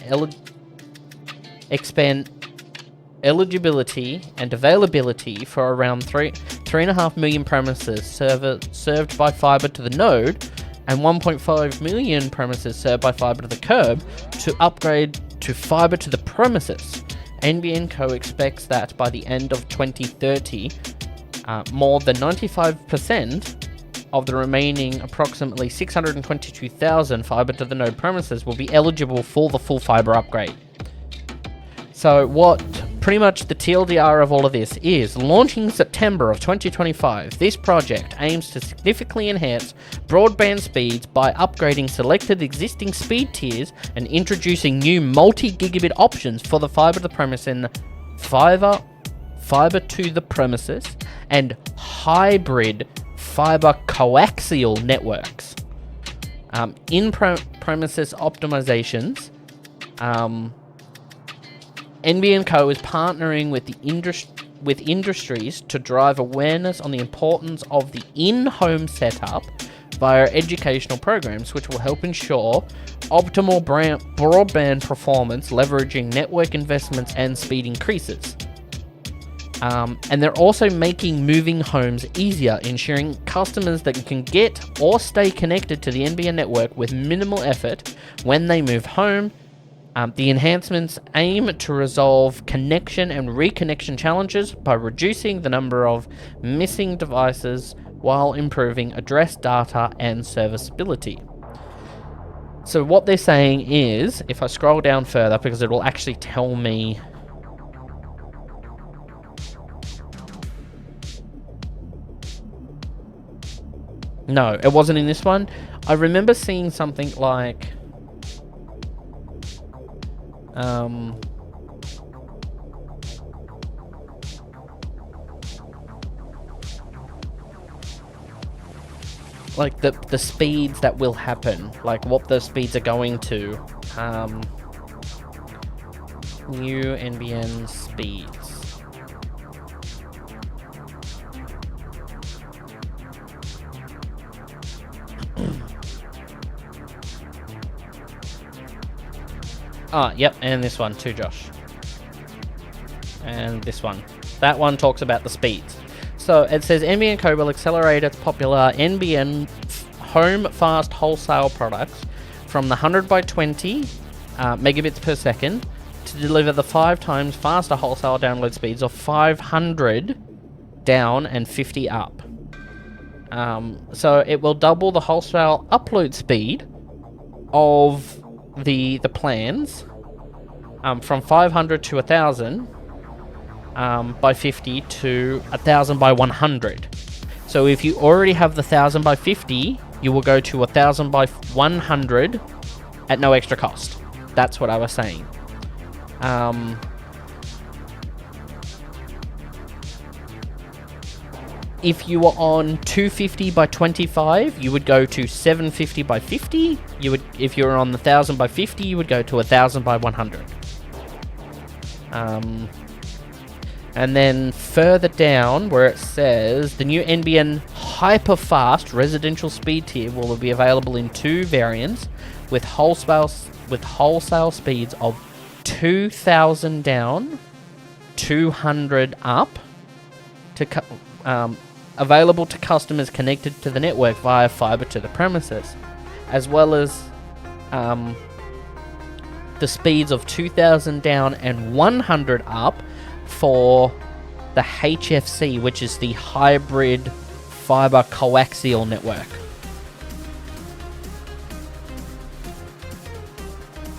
eligibility and availability for around 3.5 million premises served by fiber to the node and 1.5 million premises served by fiber to the curb to upgrade to fiber to the premises. NBN Co expects that by the end of 2030, more than 95% of the remaining approximately 622,000 fiber to the node premises will be eligible for the full fiber upgrade. So what pretty much the TLDR of all of this is, launching in September of 2025, this project aims to significantly enhance broadband speeds by upgrading selected existing speed tiers and introducing new multi-gigabit options for the fiber to the premise and fiber to the premises and hybrid fiber coaxial networks. In-premises optimizations. NBN Co is partnering with industries to drive awareness on the importance of the in-home setup via educational programs, which will help ensure optimal broadband performance, leveraging network investments and speed increases. And they're also making moving homes easier, ensuring customers that can get or stay connected to the NBN network with minimal effort when they move home. The enhancements aim to resolve connection and reconnection challenges by reducing the number of missing devices while improving address data and serviceability. So what they're saying is, if I scroll down further, because it will actually tell me no, it wasn't in this one. I remember seeing something like like the speeds that will happen, like what the speeds are going to. New NBN speeds. Yep, and this one too, Josh. And this one. That one talks about the speeds. So it says NBN Co will accelerate its popular NBN home fast wholesale products from the 100 by 20 megabits per second to deliver the 5 times faster wholesale download speeds of 500 down and 50 up. So it will double the wholesale upload speed of the plans from 500 to 1,000 by 50 to 1,000 by 100. So if you already have the 1,000 by 50, you will go to 1,000 by 100 at no extra cost. That's what I was saying. If you were on 250 by 25, you would go to 750 by 50. If you were on the 1,000 by 50, you would go to 1,000 by 100. And then further down, where it says the new NBN hyper-fast residential speed tier will be available in 2 variants, with wholesale speeds of 2,000 down, 200 up, available to customers connected to the network via fiber to the premises, as well as the speeds of 2000 down and 100 up for the HFC, which is the hybrid fiber coaxial network.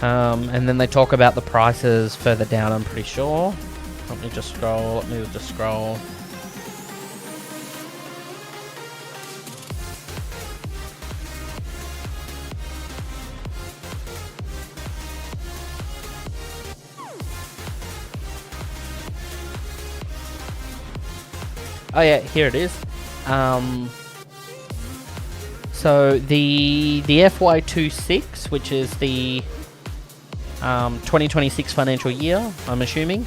And then they talk about the prices further down, I'm pretty sure. Let me just scroll. Oh yeah, here it is. So the FY26, which is the 2026 financial year, I'm assuming.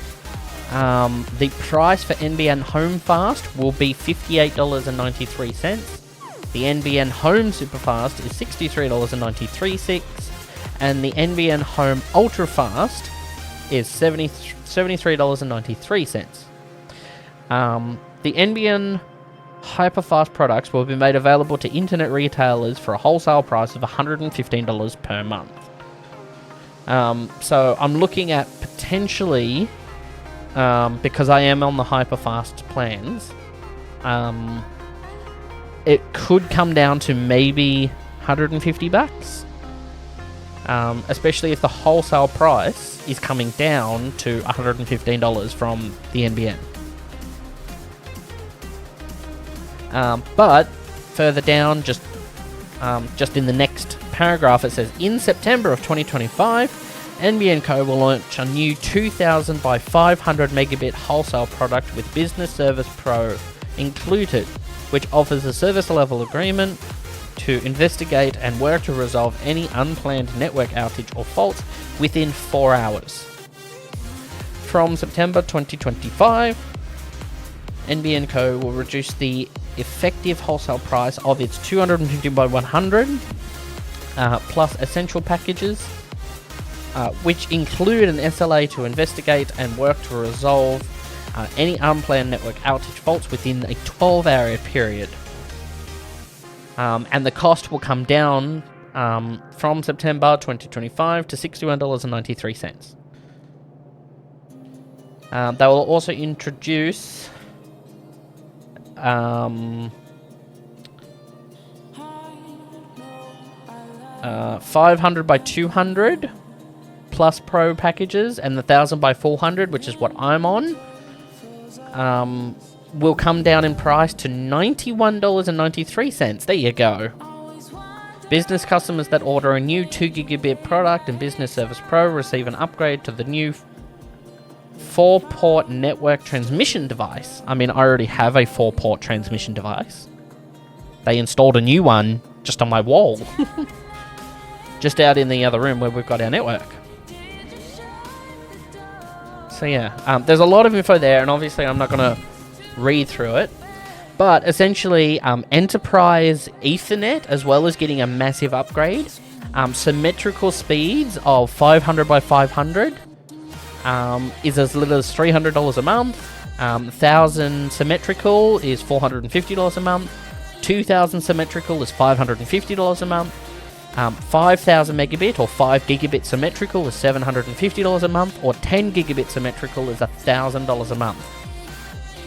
The price for NBN Home Fast will be $58.93. The NBN Home Superfast is $63.93, and the NBN Home Ultra Fast is $73.93. The NBN Hyperfast products will be made available to internet retailers for a wholesale price of $115 per month. So I'm looking at potentially, because I am on the Hyperfast plans, it could come down to maybe $150, especially if the wholesale price is coming down to $115 from the NBN. But further down, just in the next paragraph, it says, in September of 2025, NBN Co will launch a new 2000 by 500 megabit wholesale product with Business Service Pro included, which offers a service level agreement to investigate and work to resolve any unplanned network outage or faults within 4 hours. From September 2025, NBN Co will reduce the effective wholesale price of its 250 by 100 plus essential packages, which include an SLA to investigate and work to resolve any unplanned network outage faults within a 12-hour period. And the cost will come down from September 2025 to $61.93. They will also introduce 500 by 200 plus pro packages, and the 1000 by 400, which is what I'm on, will come down in price to $91.93. There you go. Business customers that order a new 2 gigabit product and Business Service Pro receive an upgrade to the new 4-port network transmission device. I mean, I already have a 4-port transmission device. They installed a new one just on my wall. Just out in the other room where we've got our network. So yeah, there's a lot of info there, and obviously I'm not going to read through it. But essentially, enterprise Ethernet, as well as getting a massive upgrade. Symmetrical speeds of 500 by 500 is as little as $300 a month. 1000 symmetrical is $450 a month. 2000 symmetrical is $550 a month. 5000 megabit or 5 gigabit symmetrical is $750 a month, or 10 gigabit symmetrical is $1,000 a month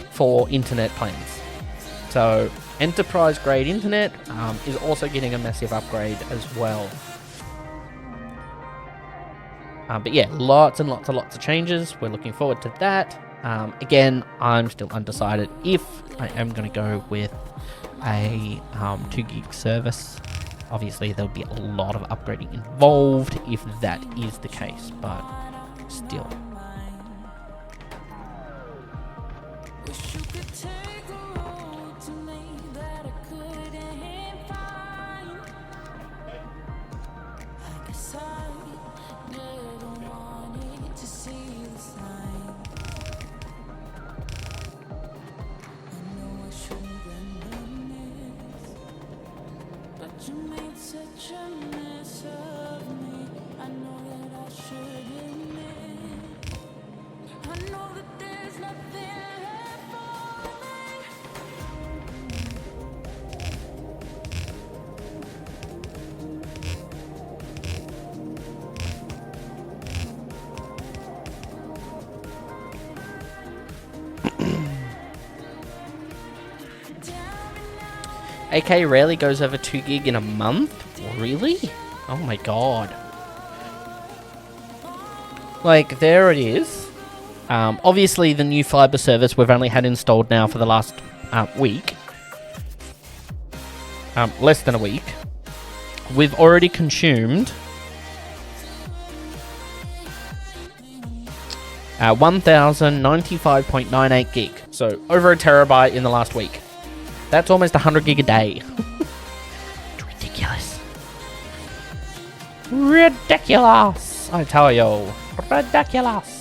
for internet plans. So enterprise grade internet is also getting a massive upgrade as well. But yeah, lots and lots of changes. We're looking forward to that. Again, I'm still undecided if I am going to go with a 2 gig service. Obviously, there'll be a lot of upgrading involved if that is the case, but still. AK rarely goes over 2 gig in a month? Really? Oh my god. Like, there it is. Obviously, the new fiber service we've only had installed now for the last week. Less than a week. We've already consumed 1095.98 gig. So, over a terabyte in the last week. That's almost 100 gig a day. It's ridiculous. Ridiculous! I tell you. Ridiculous.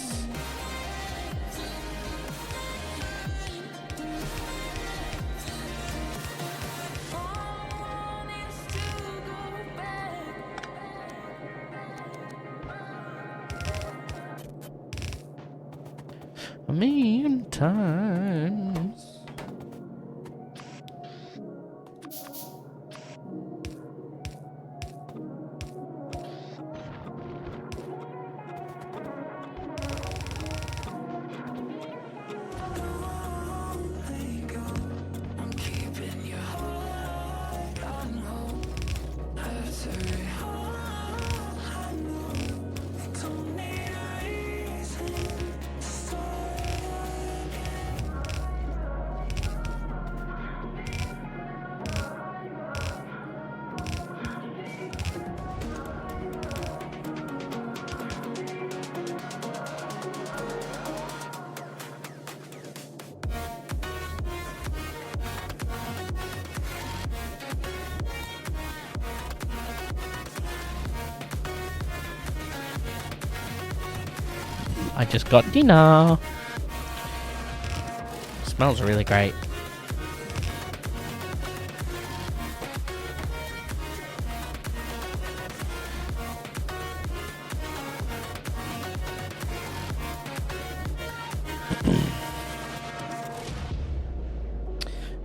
A million times. I just got dinner. Smells really great.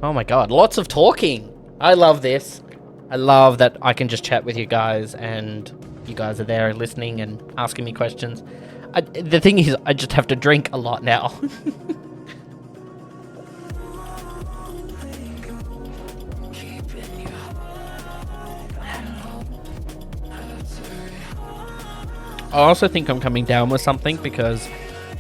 Oh my god, lots of talking. I love this. I love that I can just chat with you guys and you guys are there listening and asking me questions. The thing is, I just have to drink a lot now. I also think I'm coming down with something because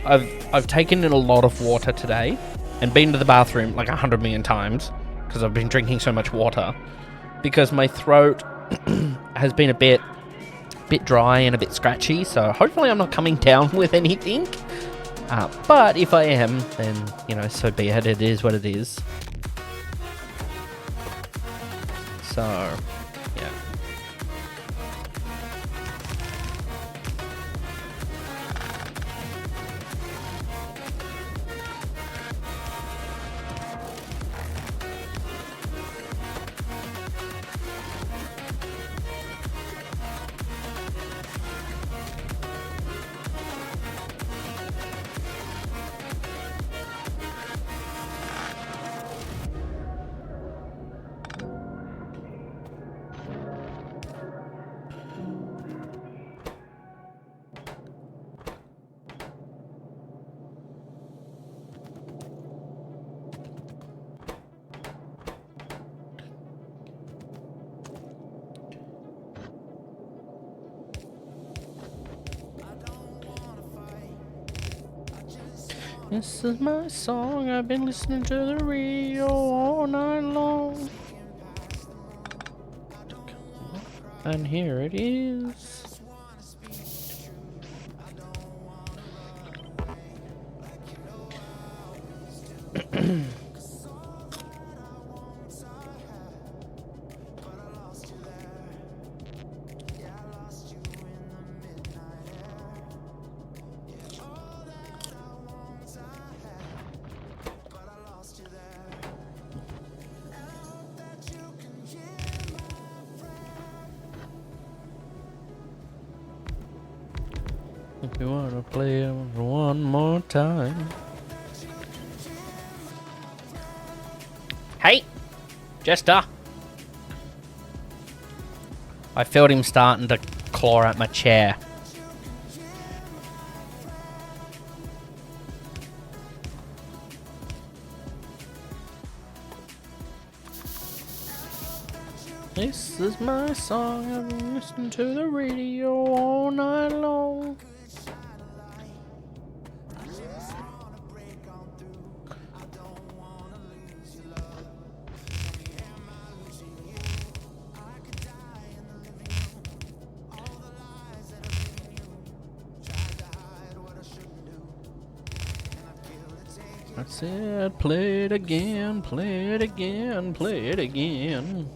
I've taken in a lot of water today and been to the bathroom like 100 million times because I've been drinking so much water because my throat has been a bit dry and a bit scratchy, so hopefully I'm not coming down with anything. But if I am, then, you know, so be it. It is what it is. So, yeah. This is my song, I've been listening to the radio all night long. And here it is. If you wanna play it one more time. Hey, Jester. I felt him starting to claw at my chair. This is my song. I've been listening to the radio all night long. I said, play it again, play it again, play it again.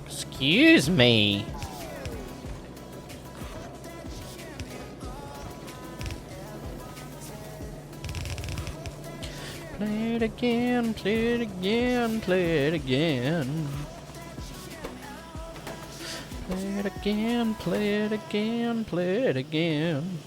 Excuse me. Play it again, play it again, play it again. Play it again, play it again, play it again.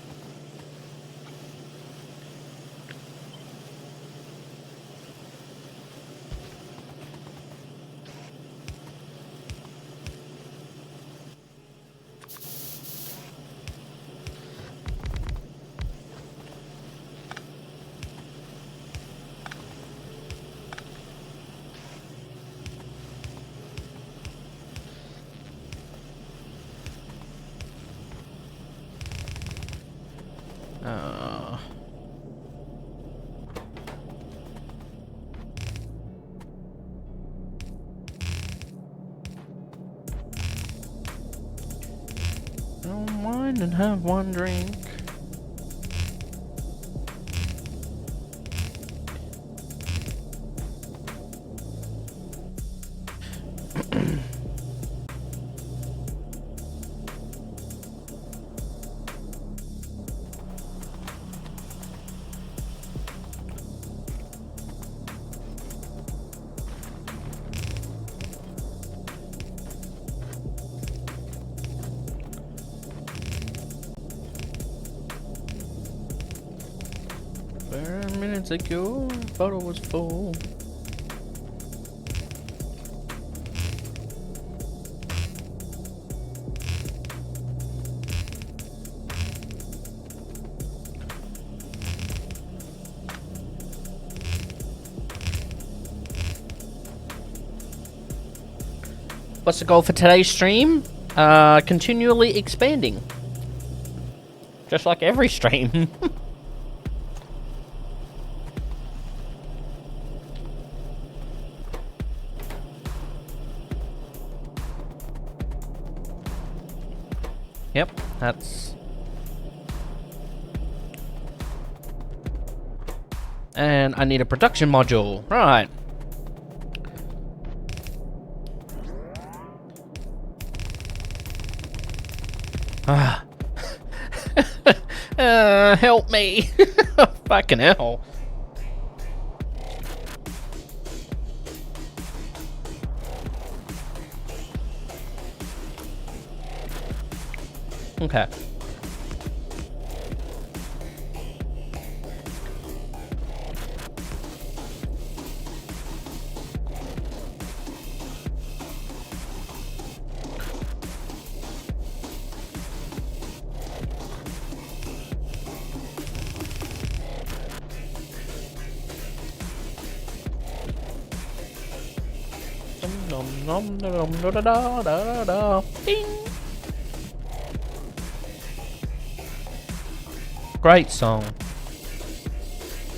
Don't mind and have one drink. Minutes ago, I thought it was full. What's the goal for today's stream? Continually expanding. Just like every stream. Yep, that's... And I need a production module. Right. Ah. Help me. Fucking hell. Okay. Nom da da da da da. Ding. Great song.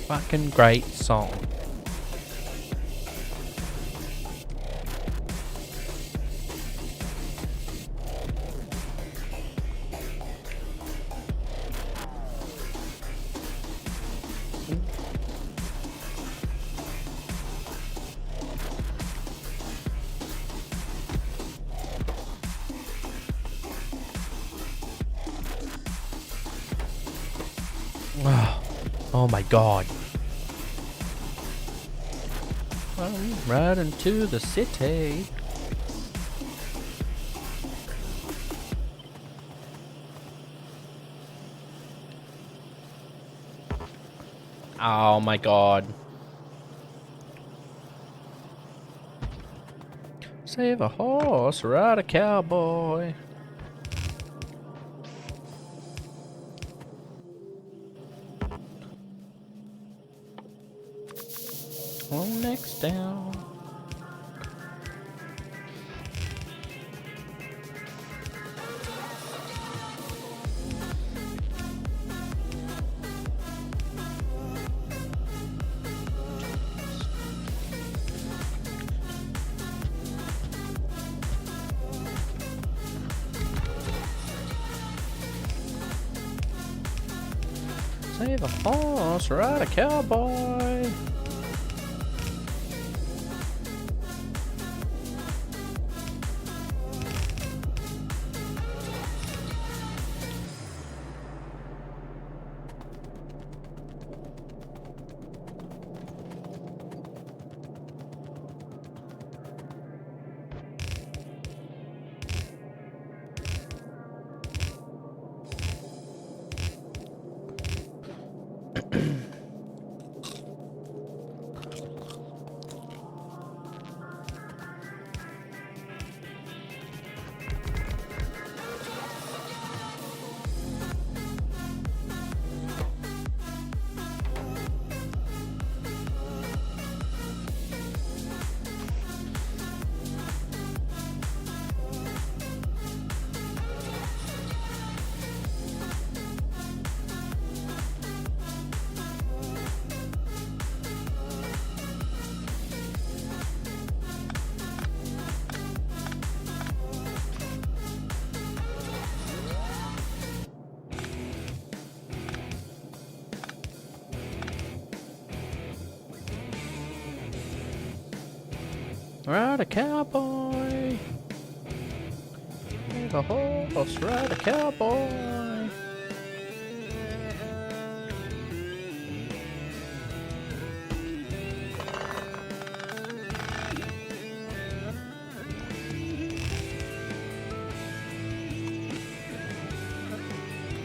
Fucking great song. Oh my god. I'm riding to the city. Oh my god. Save a horse, ride a cowboy. Well, next down. Save a horse, ride a cowboy. Ride a cowboy. Save a horse, ride a cowboy.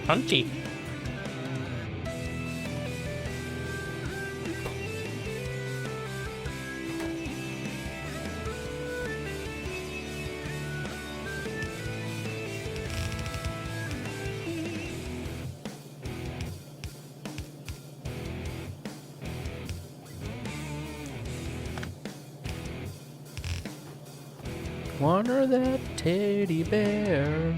Punchy. Wonder that teddy bear.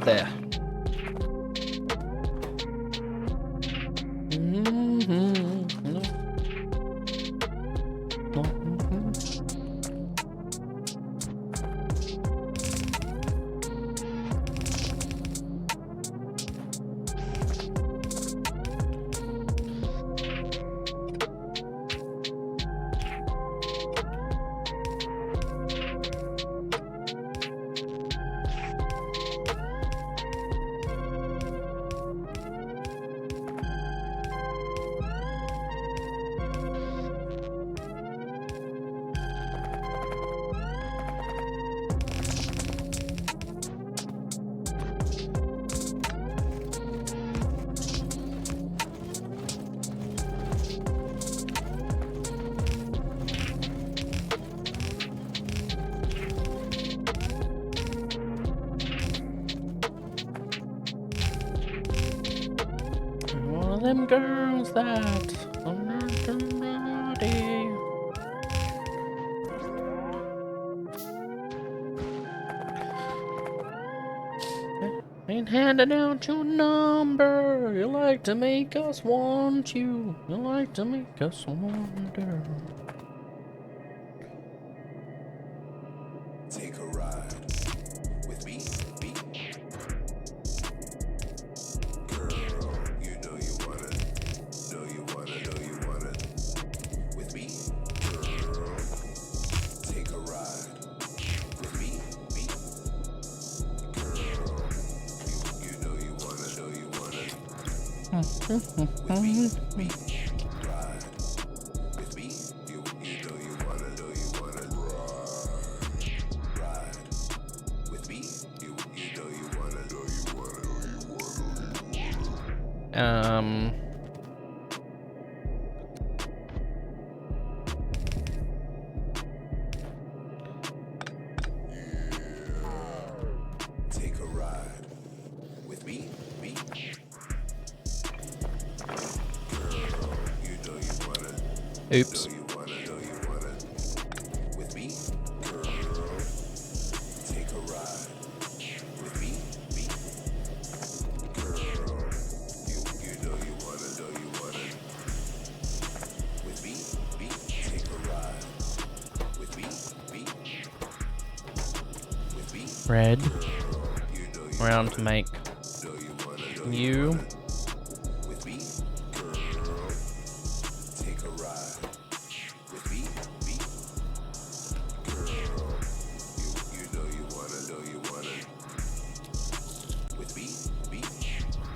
There. One of them girls that are not naughty. Ain't handing out your number. You like to make us want you. You like to make us wonder. Take a ride with me, girl. You know you wanna, know you wanna, know you wanna. With me, girl. Take a ride with me, girl. You know you wanna, know you wanna. With me, ride with me. You know you wanna, know you wanna. Ride with me. You know you wanna, know you wanna, know you wanna. Take a ride with me, girl. You know you wanna, Oops. know you wanna, know you wanna. With me, girl. Take a ride with me, girl. You know you wanna, know you wanna. red around to make you. With me, girl. Take a ride. With me, girl. You know you wanna. With me,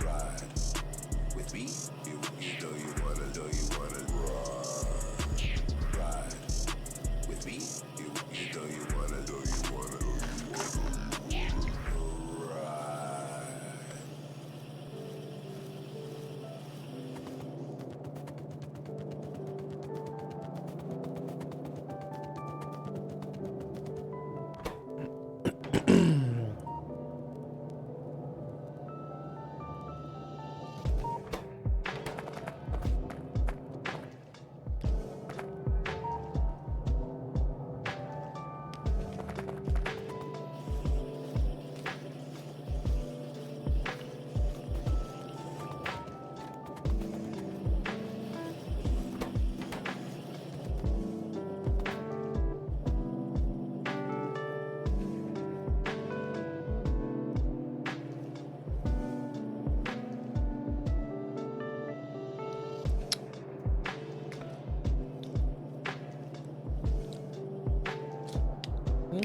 ride. With me, you know you wanna. Ride. With me, you know you wanna.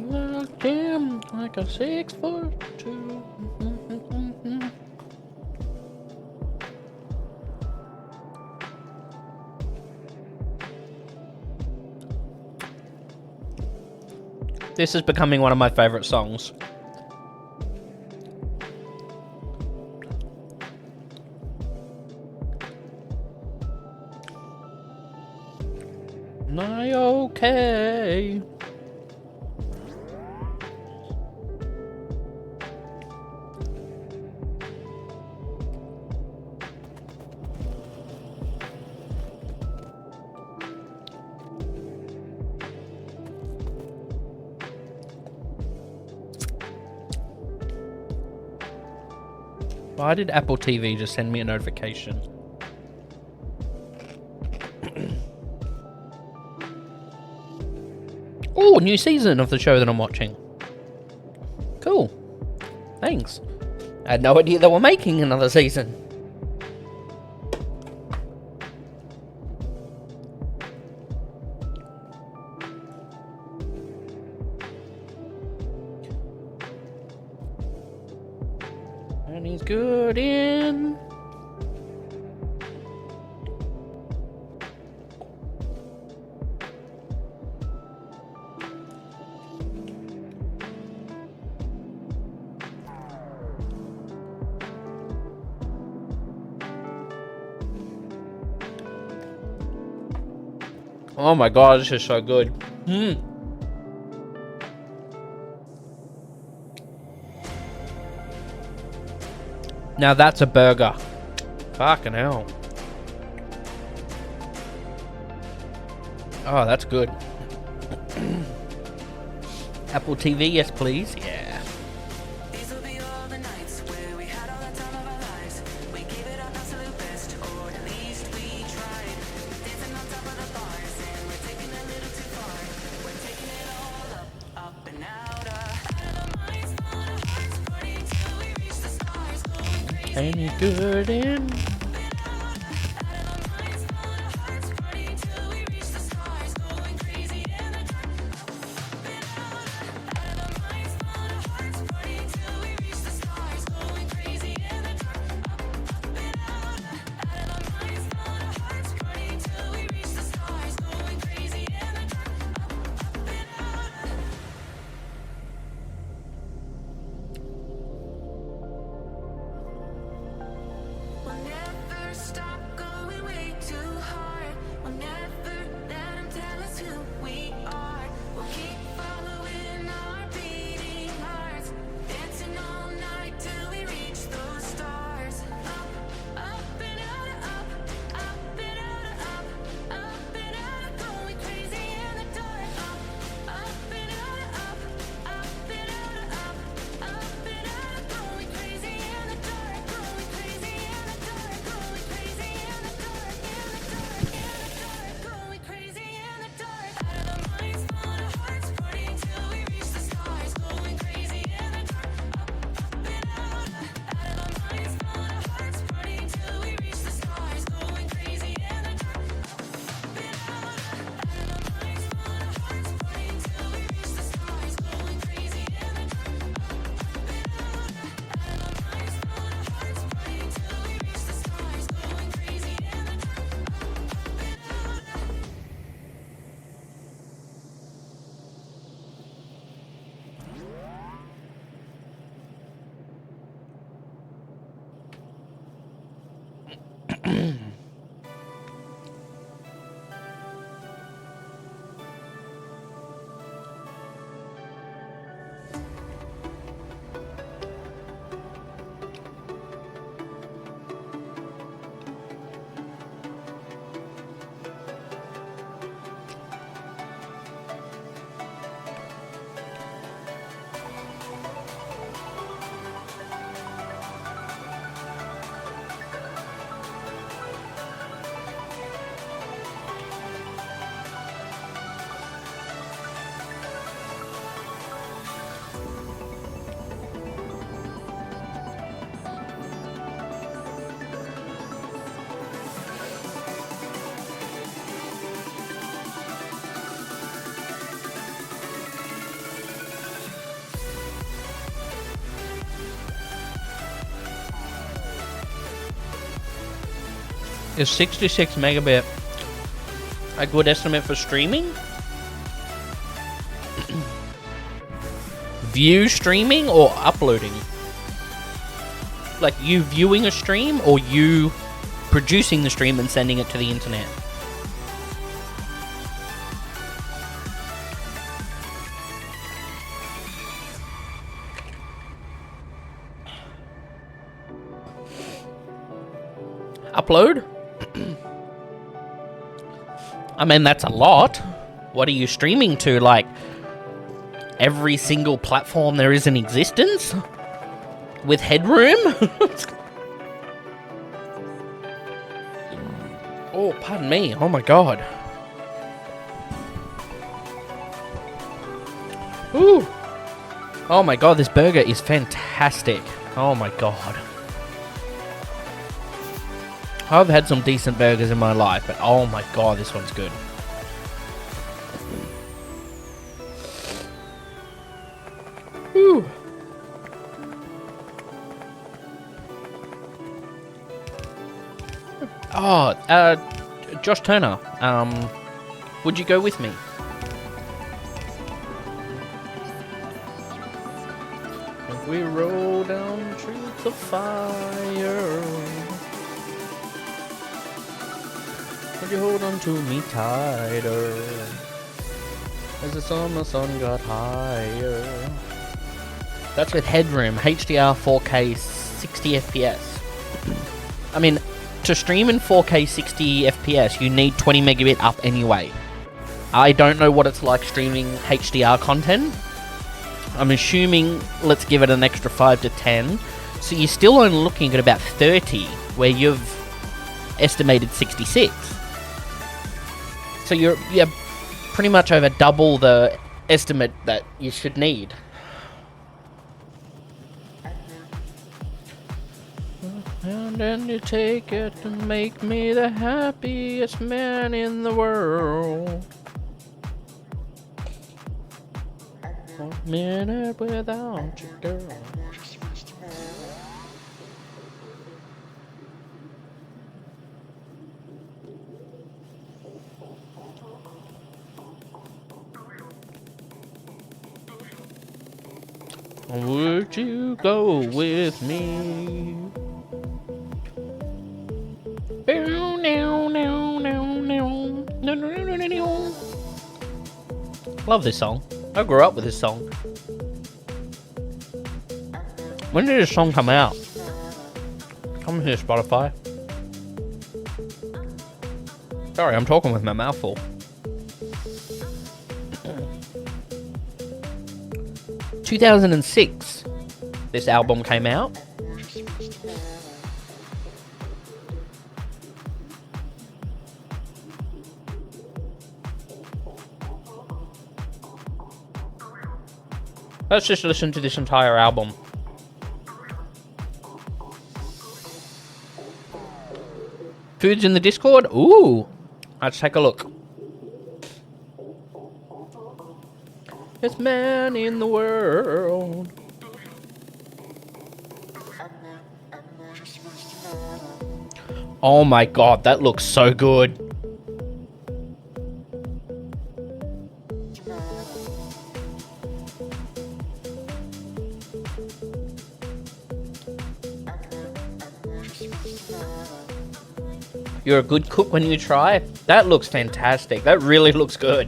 Locked in like a 6'2". This is becoming one of my favorite songs. Am okay? Why did Apple TV just send me a notification? Oh, new season of the show that I'm watching. Cool. Thanks. I had no idea they were making another season. And he's good in. Oh my god, this is so good. Now that's a burger. Fucking hell. Oh, that's good. Apple TV, yes please. Yeah. These will be all the nights where we had all the time of our lives. We gave it our absolute best, or at least we tried. Dancing on top of the bars, and we're taking it a little too far. We're taking it all up and out of our minds, full of hearts, partying till we reach the stars, going crazy. Ain't he good in? We'll never Is 66 megabit a good estimate for streaming? View streaming or uploading? Like you viewing a stream or you producing the stream and sending it to the internet? Upload? I mean, that's a lot. What are you streaming to? Like, every single platform there is in existence? With headroom? Oh, pardon me. Oh my god. Ooh. Oh my god, this burger is fantastic. Oh my god. I've had some decent burgers in my life, but oh my god, this one's good. Whew. Oh, Josh Turner, would you go with me? If we roll down streets of fire, would you hold on to me tighter as the summer sun got higher? That's with headroom, HDR 4K 60 FPS. I mean, to stream in 4K 60 FPS, you need 20 megabit up anyway. I don't know what it's like streaming HDR content. I'm assuming, let's give it an extra 5 to 10. So you're still only looking at about 30, where you've estimated 66. So you're pretty much over double the estimate that you should need. And then you take it and make me the happiest man in the world. 1 minute without you, girl. Would you go with me? Love this song. I grew up with this song. When did this song come out? Come here, Spotify. Sorry, I'm talking with my mouth full. 2006, this album came out. Let's just listen to this entire album. Food's in the Discord? Ooh. Let's take a look. Best man in the world. Oh my god, that looks so good. You're a good cook when you try. That looks fantastic. That really looks good.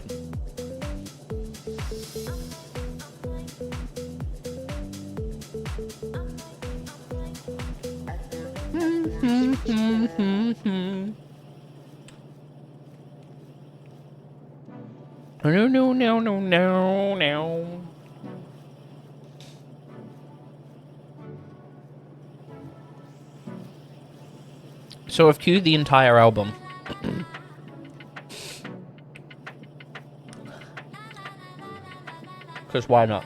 No, no, no, no, no, no. So I've queued the entire album. Because why not?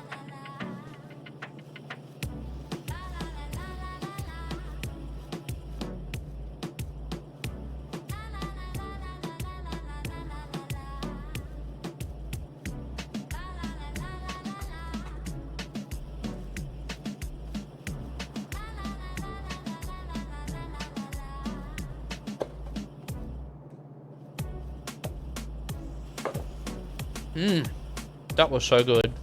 That was so good.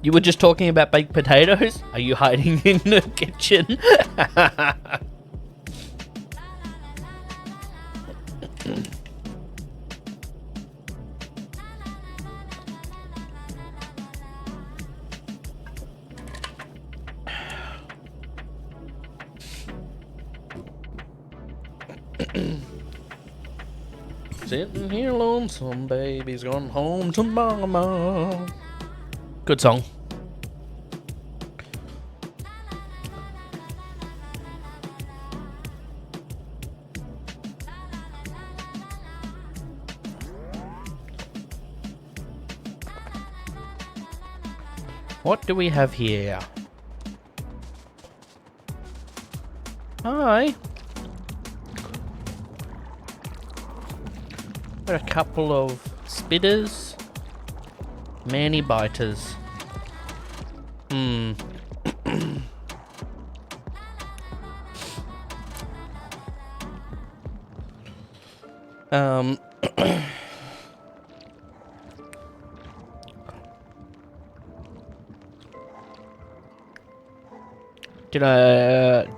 You were just talking about baked potatoes? Are you hiding in the kitchen? Sitting here lonesome, baby's gone home to mama. Good song. What do we have here? Hi. Got a couple of spitters. Many biters.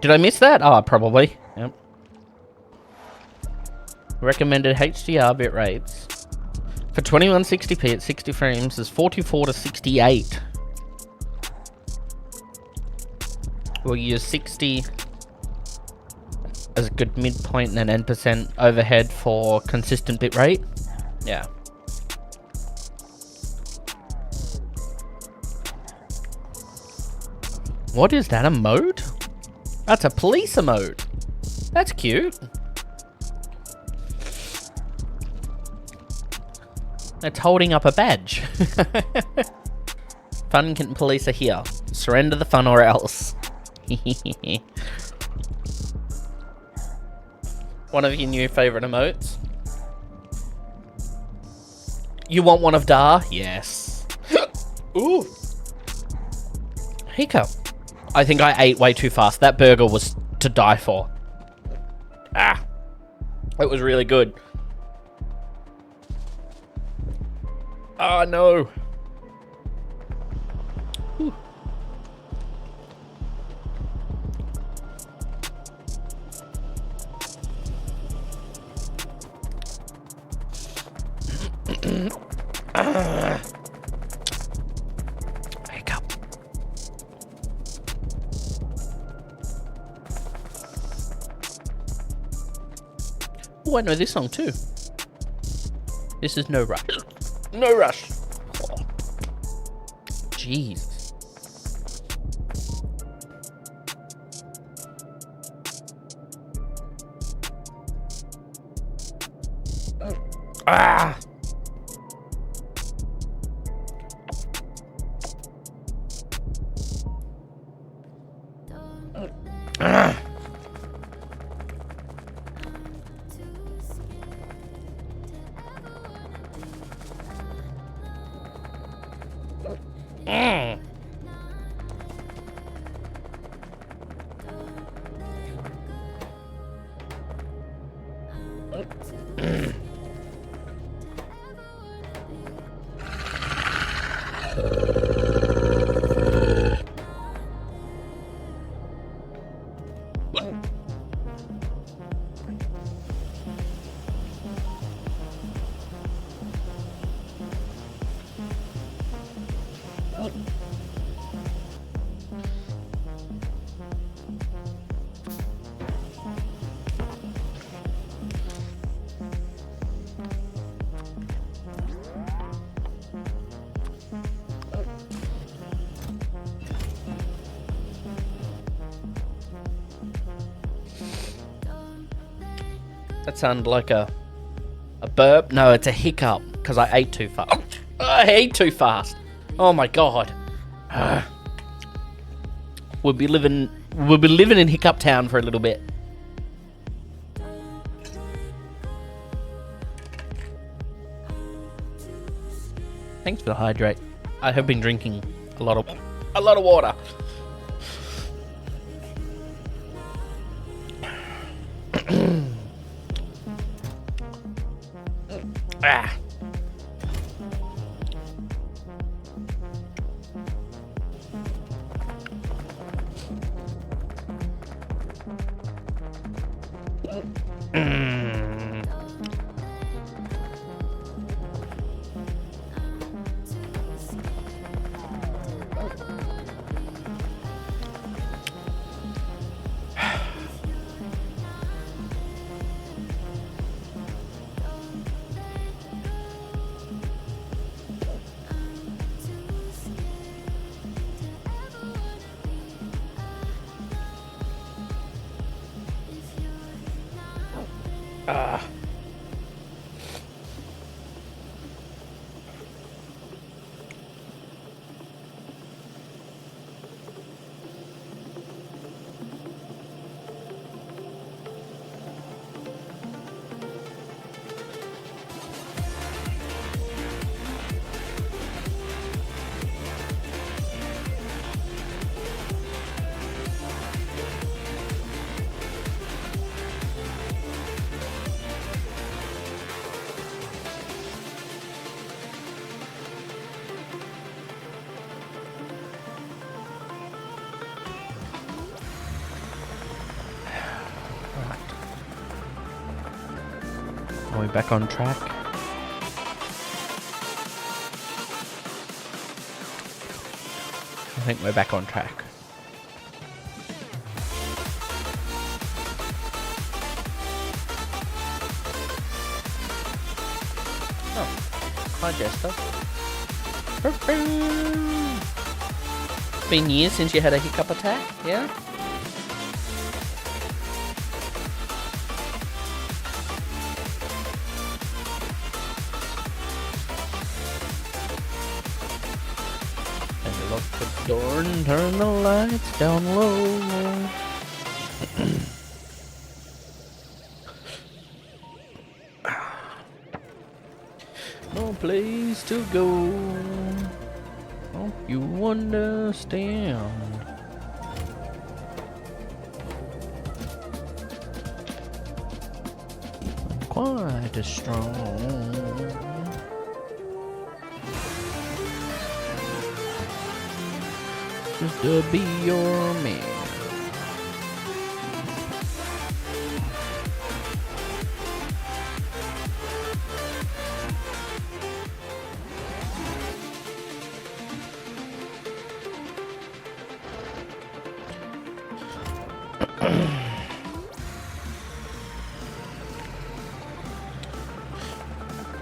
Did I miss that? Oh, probably. Yep. Recommended HDR bit rates for 2160p at 60 frames is 44 to 68. We'll use 60 as a good midpoint and then N% overhead for consistent bit rate. Yeah. What is that, a mode? That's a police emote. That's cute. It's holding up a badge. Fun kitten police are here. Surrender the fun or else. One of your new favourite emotes. You want one of Dar? Yes. Ooh. Hiccup. I think I ate way too fast. That burger was to die for. Ah. It was really good. Oh no. Ooh. Hiccup. Oh, I know this song too. This is No Rush. No Rush. Oh. Jeez. Ah. Ah. Mm. That sounded like a burp. No, it's a hiccup because I ate too fast. I ate too fast. Oh my god. We'll be living in Hiccup Town for a little bit. Thanks for the hydrate. I have been drinking a lot of water. Ah. Are we back on track? I think we're back on track. Oh, hi Jester. Been years since you had a hiccup attack, yeah? Lock the door and turn the lights down low. No place to go. Hope you understand. I'm quite as strong. Just to be your man.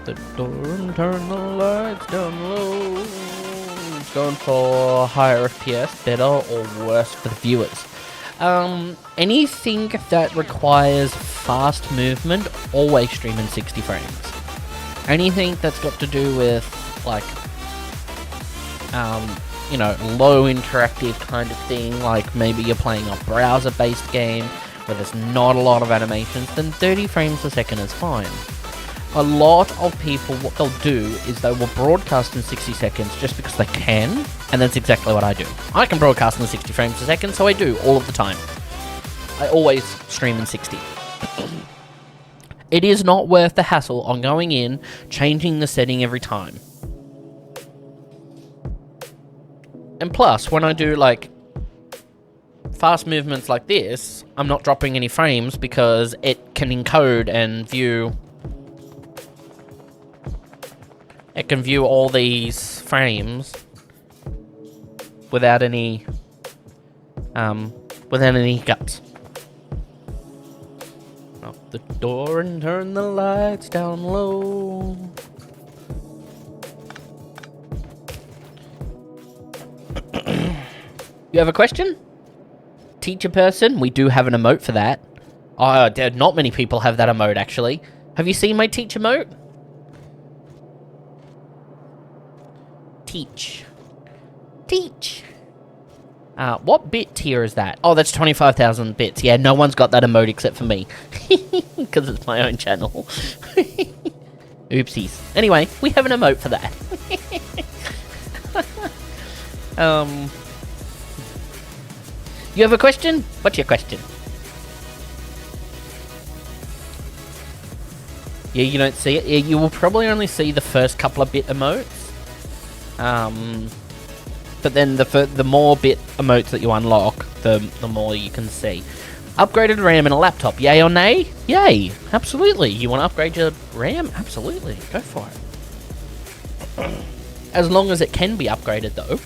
The door and turn the lights down low. It's going for higher FPS, better or worse for the viewers. Anything that requires fast movement, always stream in 60 frames. Anything that's got to do with, like, you know, low interactive kind of thing, like maybe you're playing a browser-based game where there's not a lot of animations, then 30 frames a second is fine. A lot of people, what they'll do is they will broadcast in 60 seconds just because they can, and that's exactly what I do. I can broadcast in 60 frames a second, so I do all of the time. I always stream in 60. It is not worth the hassle on going in, changing the setting every time. And plus, when I do, like, fast movements like this, I'm not dropping any frames because it can encode and view... It can view all these frames without any hiccups. Lock the door and turn the lights down low. You have a question? Teacher person, we do have an emote for that. Oh, not many people have that emote, actually. Have you seen my teach emote? Teach. Teach. What bit tier is that? Oh, that's 25,000 bits. Yeah, no one's got that emote except for me. Because it's my own channel. Oopsies. Anyway, we have an emote for that. You have a question? What's your question? Yeah, you don't see it. Yeah, you will probably only see the first couple of bit emotes. But then the more bit emotes that you unlock, the more you can see. Upgraded RAM in a laptop, yay or nay? Yay, absolutely. You want to upgrade your RAM? Absolutely, go for it. As long as it can be upgraded, though.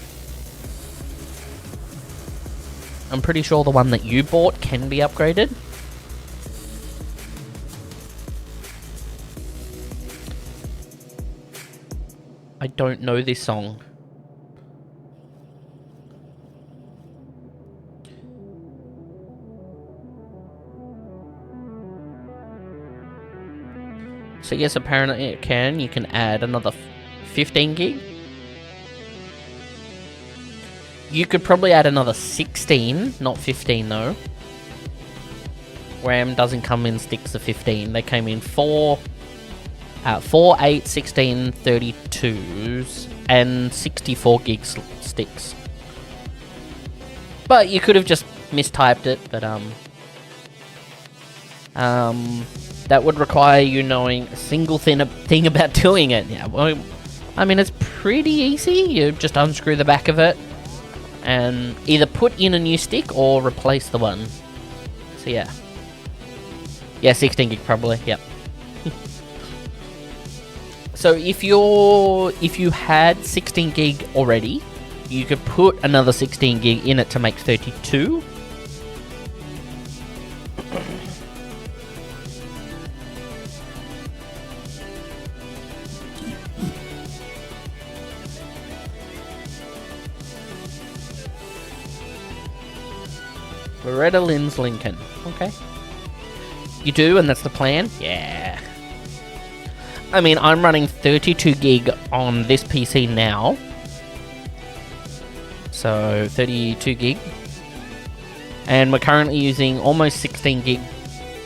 I'm pretty sure the one that you bought can be upgraded. I don't know this song. So yes, apparently it can. You can add another 15 gig. You could probably add another 16, not 15 though. RAM doesn't come in sticks of 15. They came in 4, 8, 16, 32s, and 64 gig sticks. But you could have just mistyped it, but that would require you knowing a single thing about doing it. Yeah, well, I mean, it's pretty easy. You just unscrew the back of it and either put in a new stick or replace the one. So yeah. Yeah, 16 gig probably, yep. So if you had 16 gig already, you could put another 16 gig in it to make 32. Loretta Lynn's Lincoln. Okay. You do, and that's the plan? Yeah. I mean, I'm running 32 gig on this PC now. So, 32 gig. And we're currently using almost 16 gig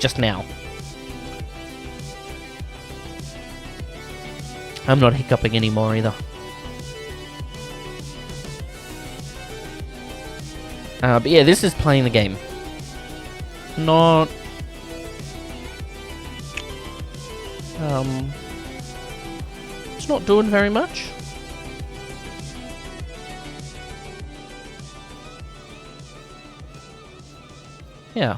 just now. I'm not hiccuping anymore either. But yeah, this is playing the game. Not... it's not doing very much. Yeah.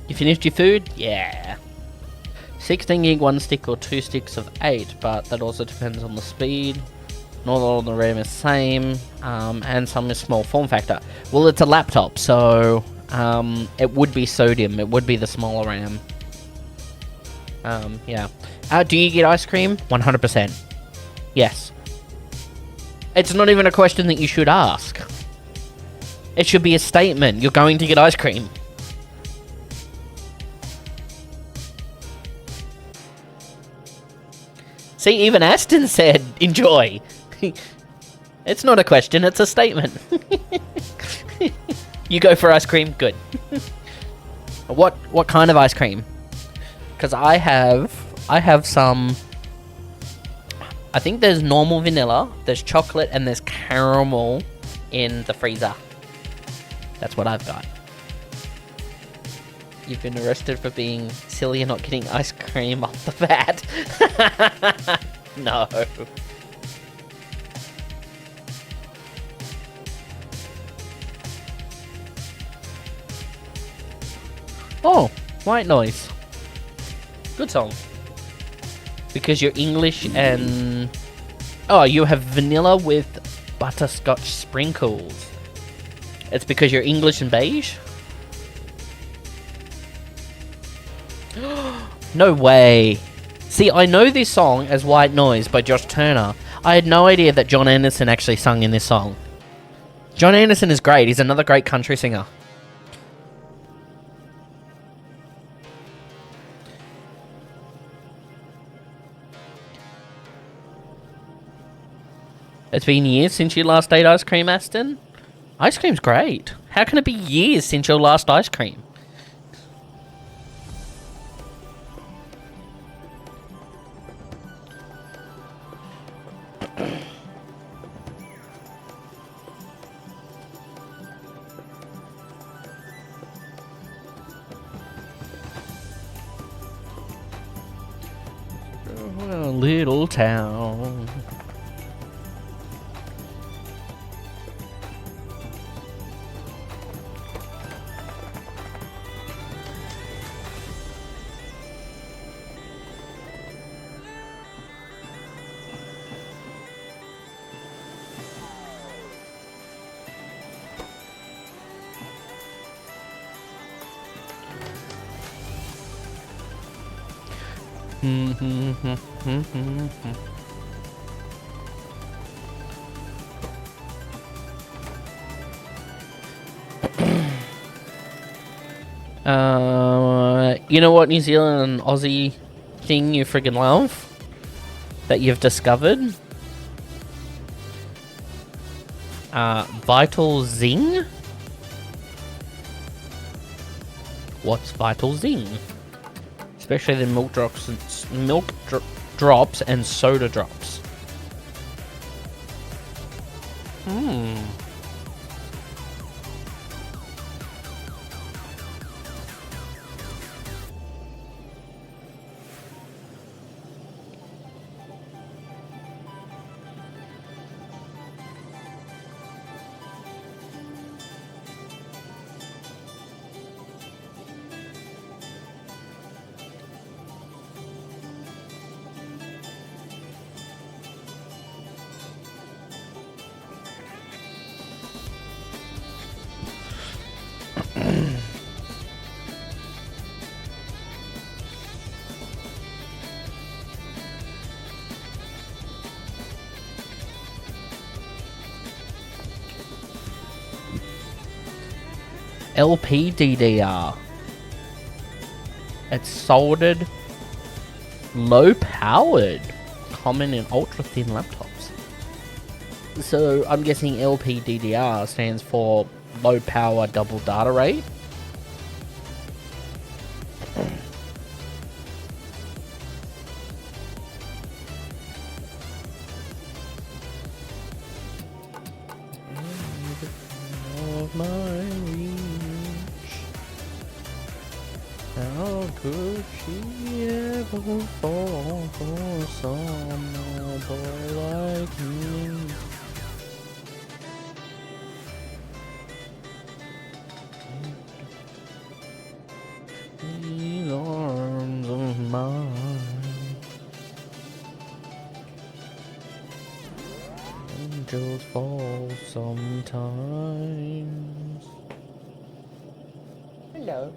You finished your food? Yeah. 16 gig, 1 stick or 2 sticks of 8, but that also depends on the speed. Not all of the RAM is same, and some is small form factor. Well, it's a laptop, so it would be sodium. It would be the smaller RAM. Yeah. Do you get ice cream? 100%. Yes. It's not even a question that you should ask. It should be a statement. You're going to get ice cream. See, even Aston said, enjoy. It's not a question, it's a statement. You go for ice cream? Good. What kind of ice cream? Because I have some... I think there's normal vanilla, there's chocolate, and there's caramel in the freezer. That's what I've got. You've been arrested for being silly and not getting ice cream off the bat. No. Oh, White Noise. Good song. Because you're English and... Oh, you have vanilla with butterscotch sprinkles. It's because you're English and beige? No way. See, I know this song as White Noise by Josh Turner. I had no idea that John Anderson actually sung in this song. John Anderson is great. He's another great country singer. It's been years since you last ate ice cream, Aston. Ice cream's great. How can it be years since your last ice cream? Oh, little town. You know what New Zealand and Aussie thing you friggin' love? That you've discovered? Vital Zing? What's Vital Zing? Especially the drops and soda drops. LPDDR. It's soldered, low powered, common in ultra thin laptops. So I'm guessing LPDDR stands for low power double data rate. Of my reach, how could she ever fall for some boy like me? These arms of mine, angels fall sometimes. Hello.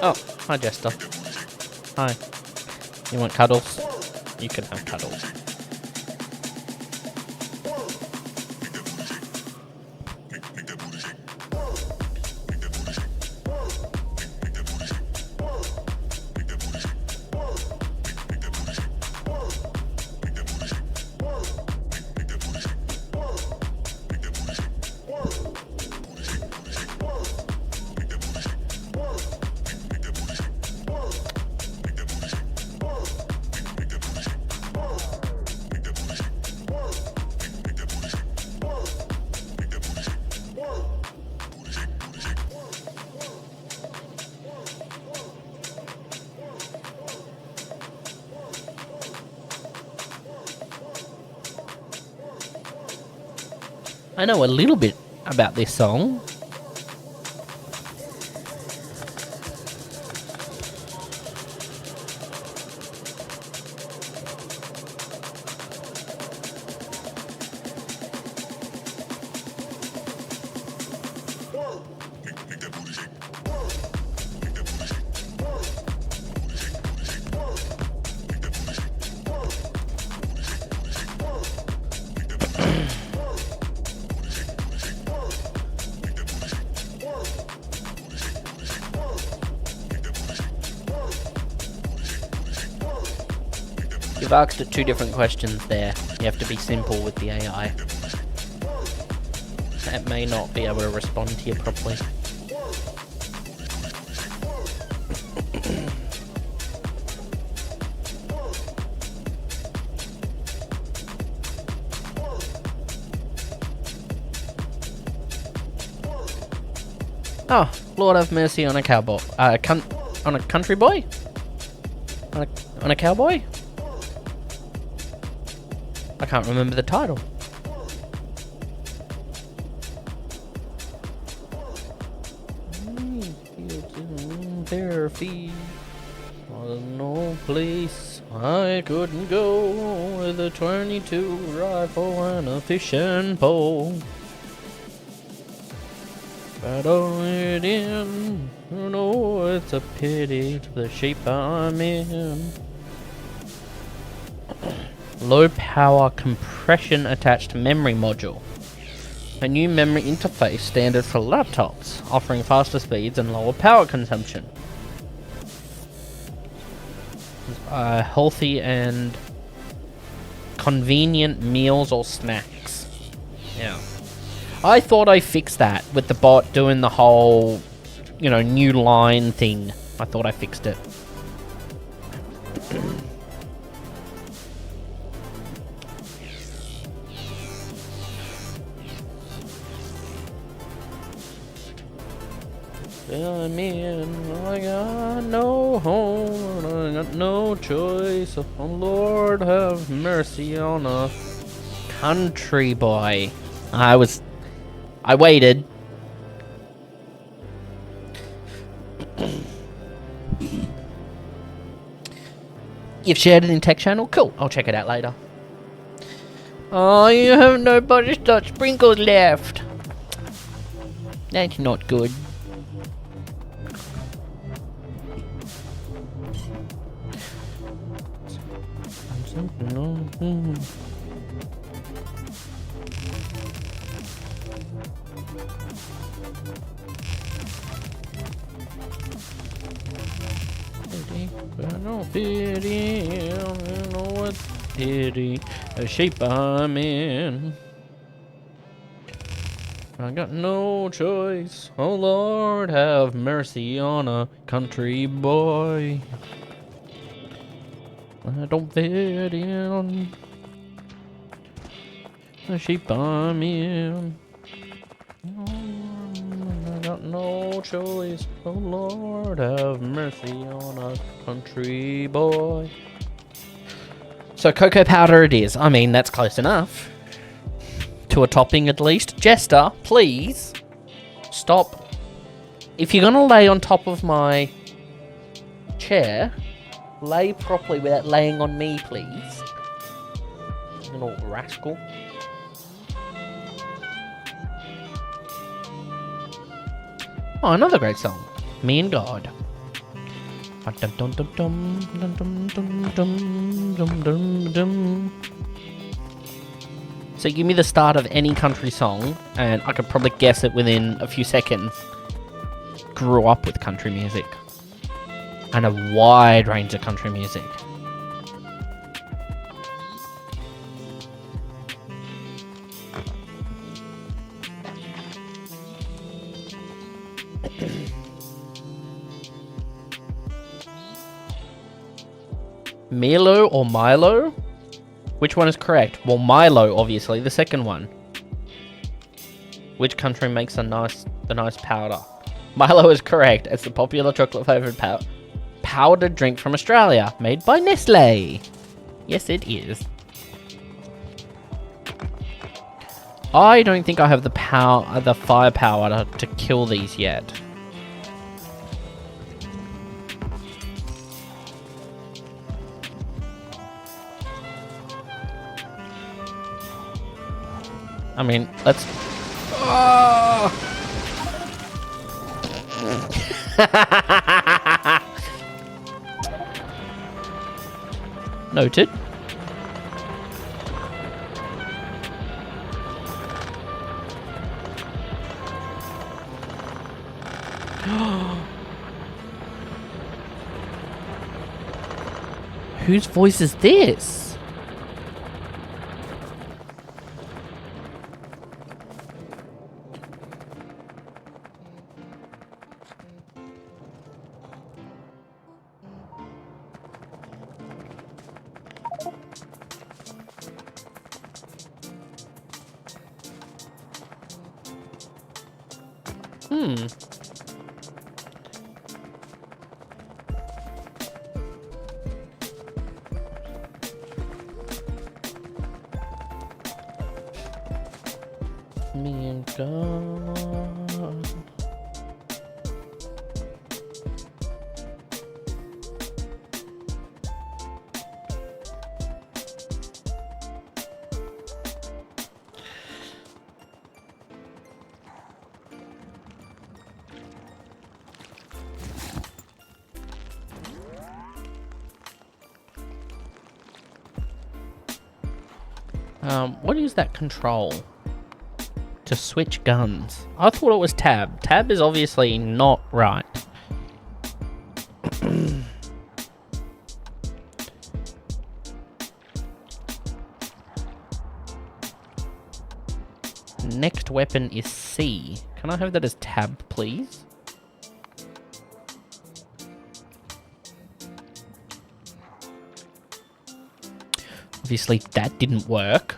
Oh, hi Jester. Hi. You want cuddles? You can have cuddles. I know a little bit about this song. You've asked it two different questions there. You have to be simple with the AI. It may not be able to respond to you properly. Oh, Lord have mercy on a cowboy. On a country boy? On a cowboy? I can't remember the title. Bare feet on no place I couldn't go with a 22 rifle and a fishing pole. But all it in, you know it's a pity to the shape I'm in. Low power compression attached memory module. A new memory interface standard for laptops, offering faster speeds and lower power consumption. Healthy and convenient meals or snacks. Yeah. I thought I fixed that with the bot doing the whole, new line thing. I thought I fixed it. I'm in, I got no home, I got no choice. Oh Lord, have mercy on a country boy. I waited. You've shared it in tech channel? Cool, I'll check it out later. Oh, you have no butterscotch sprinkles left. That's not good. I don't fit in, you know what's pity, the shape I'm in. I got no choice, oh Lord, have mercy on a country boy. I don't fit in, the shape I'm in. I got no choice, oh Lord, have mercy on a country boy. So cocoa powder it is. I mean, that's close enough. To a topping at least. Jester, please stop. If you're gonna lay on top of my chair, lay properly without laying on me, please. Little rascal. Oh, another great song. Me and God. So give me the start of any country song, and I could probably guess it within a few seconds. Grew up with country music. And a wide range of country music. Milo or Milo? Which one is correct? Well, Milo, obviously, the second one. Which country makes the nice powder? Milo is correct. It's the popular chocolate-flavored powdered drink from Australia, made by Nestle. Yes, it is. I don't think I have the power, the firepower to kill these yet. I mean, let's... Oh! Noted. Whose voice is this? Me and God. What is that control? To switch guns. I thought it was tab. Tab is obviously not right. Next weapon is C. Can I have that as tab, please? Obviously that didn't work.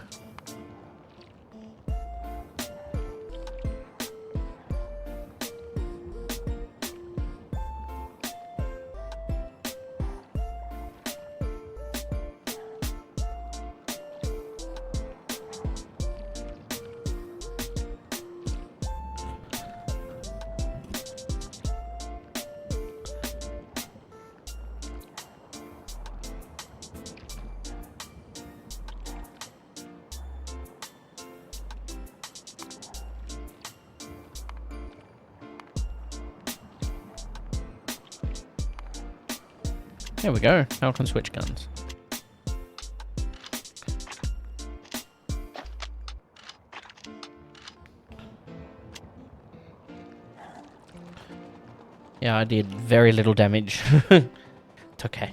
There we go. Now I can switch guns. Yeah, I did very little damage. It's okay.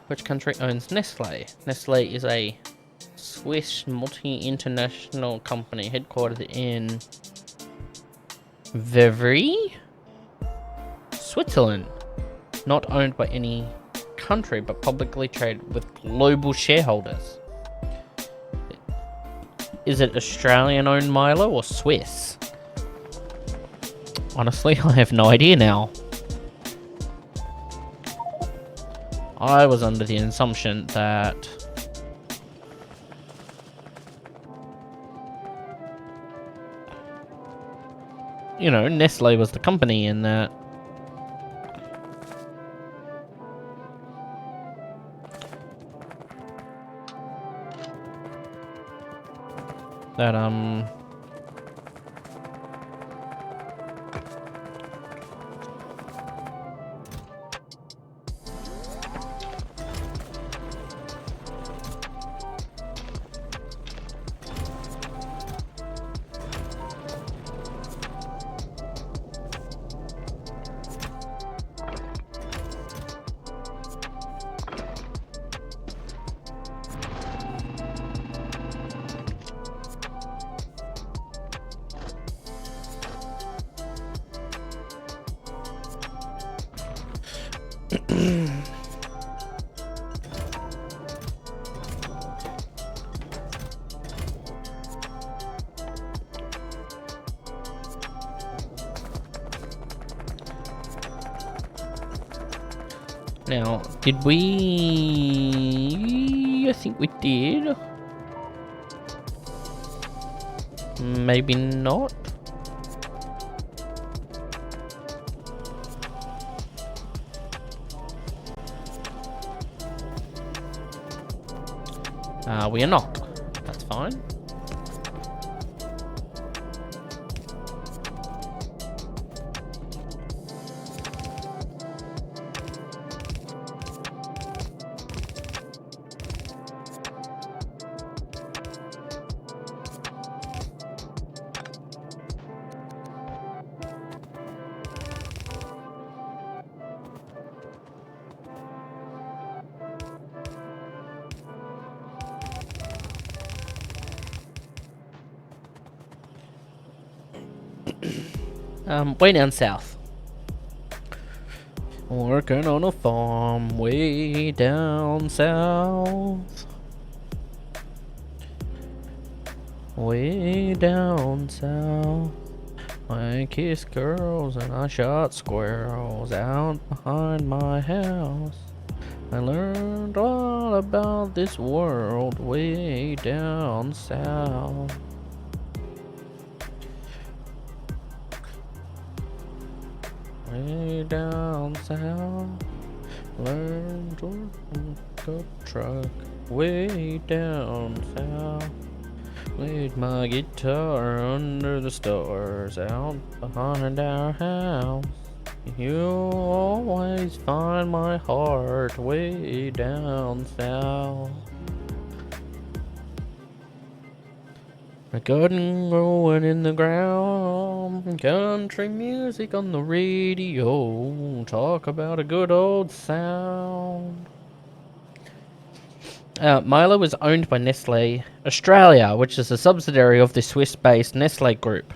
Which country owns Nestle? Nestle is a Swiss multi-international company headquartered in Vevey, Switzerland. Not owned by any country, but publicly traded with global shareholders. Is it Australian-owned Milo or Swiss? Honestly, I have no idea now. I was under the assumption that... you know, Nestle was the company and that... Now, did we... I think we did. Maybe not. We are not. That's fine. Way down south. Working on a farm way down south. Way down south. I kissed girls and I shot squirrels out behind my house. I learned all about this world way down south. Way down south, learn to work a truck. Way down south, laid my guitar under the stars out behind our house. You'll always find my heart way down south. A garden growing in the ground, country music on the radio, talk about a good old sound. Milo is owned by Nestle Australia, which is a subsidiary of the Swiss-based Nestle Group.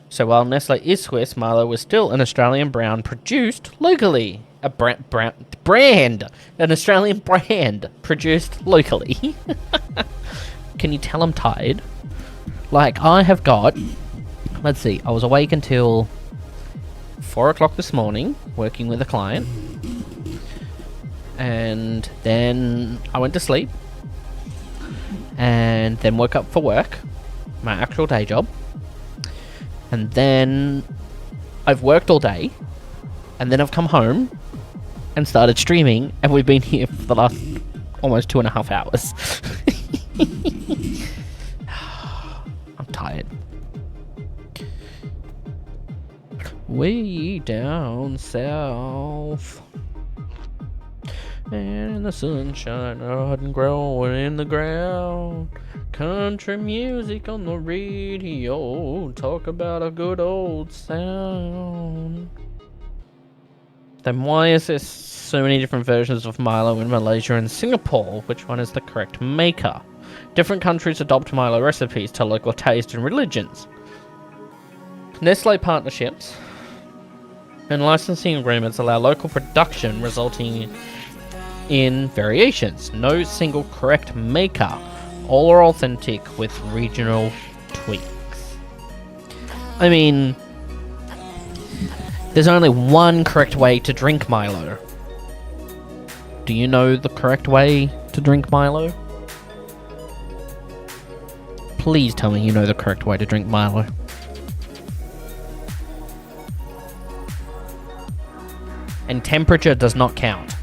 So while Nestle is Swiss, Milo is still an Australian brand produced locally. A brand! An Australian brand produced locally. Can you tell I'm tired? Like, I have got, let's see, I was awake until 4 o'clock this morning, working with a client. And then I went to sleep. And then woke up for work, my actual day job. And then I've worked all day. And then I've come home and started streaming. And we've been here for the last almost 2.5 hours. I'm tired. Way down south, and in the sunshine, garden growing in the ground, country music on the radio, talk about a good old sound. Then why is there so many different versions of Milo in Malaysia and Singapore? Which one is the correct maker? Different countries adopt Milo recipes to local taste and religions. Nestle partnerships and licensing agreements allow local production, resulting in variations. No single correct maker. All are authentic with regional tweaks. I mean, there's only one correct way to drink Milo. Do you know the correct way to drink Milo? Please tell me you know the correct way to drink Milo. And temperature does not count.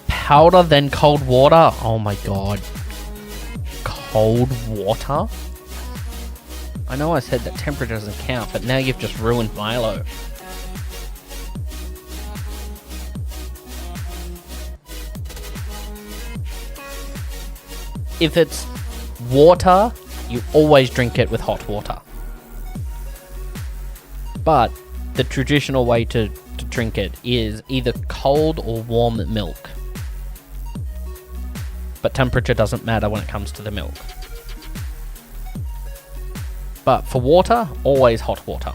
Powder, then cold water? Oh my god. Cold water? I know I said that temperature doesn't count, but now you've just ruined Milo. If it's water, you always drink it with hot water. But the traditional way to trinket is either cold or warm milk. But temperature doesn't matter when it comes to the milk. But for water, always hot water.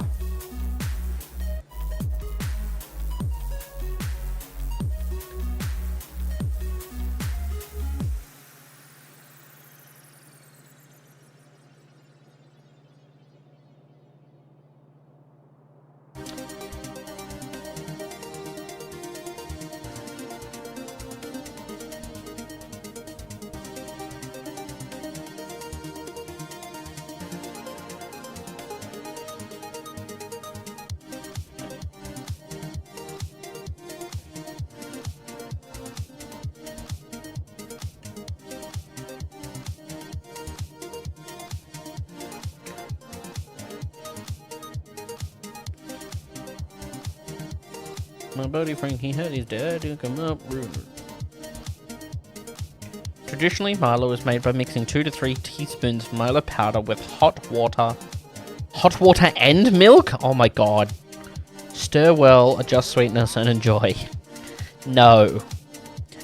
My buddy Frankie had his dad to come up. Traditionally, Milo is made by mixing 2 to 3 teaspoons of Milo powder with hot water. Hot water and milk? Oh my god. Stir well, adjust sweetness, and enjoy. No.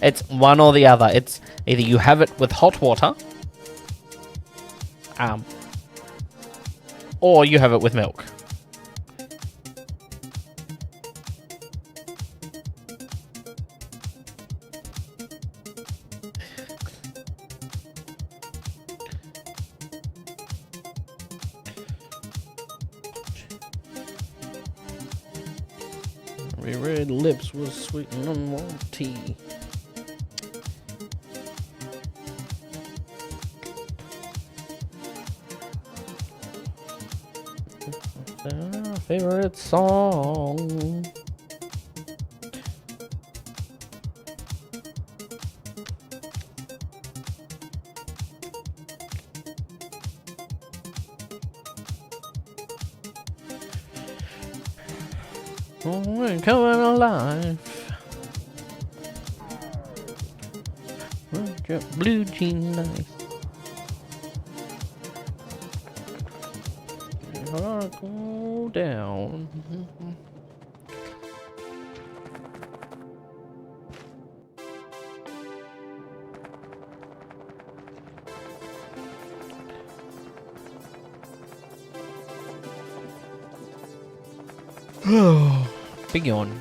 It's one or the other. It's either you have it with hot water, or you have it with milk. Red lips was sweet and warm tea. Our favorite song. Oh, we're coming alive. Blue jean nice. Go down. Big yawn.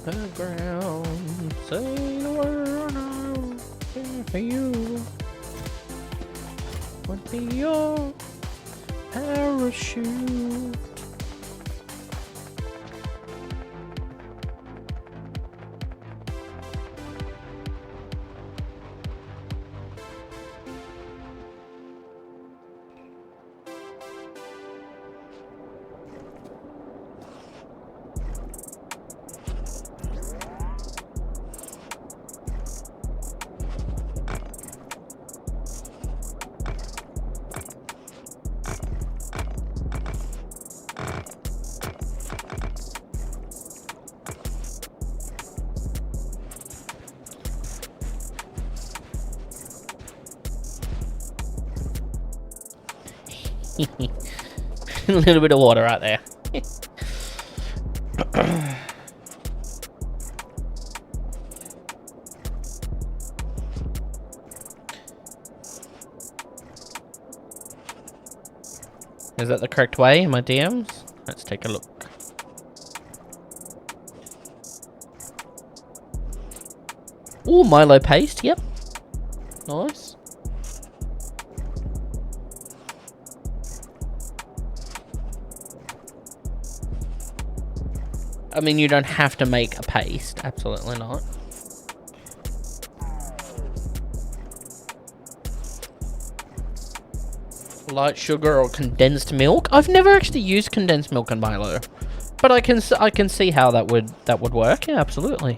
The ground, say the word now, for you would be your parachute. A little bit of water right there. Is that the correct way in my DMs? Let's take a look. Ooh, Milo paste, yep. Nice. I mean, you don't have to make a paste, absolutely not. Light sugar or condensed milk? I've never actually used condensed milk in Milo, but I can see how that would work. Yeah, absolutely.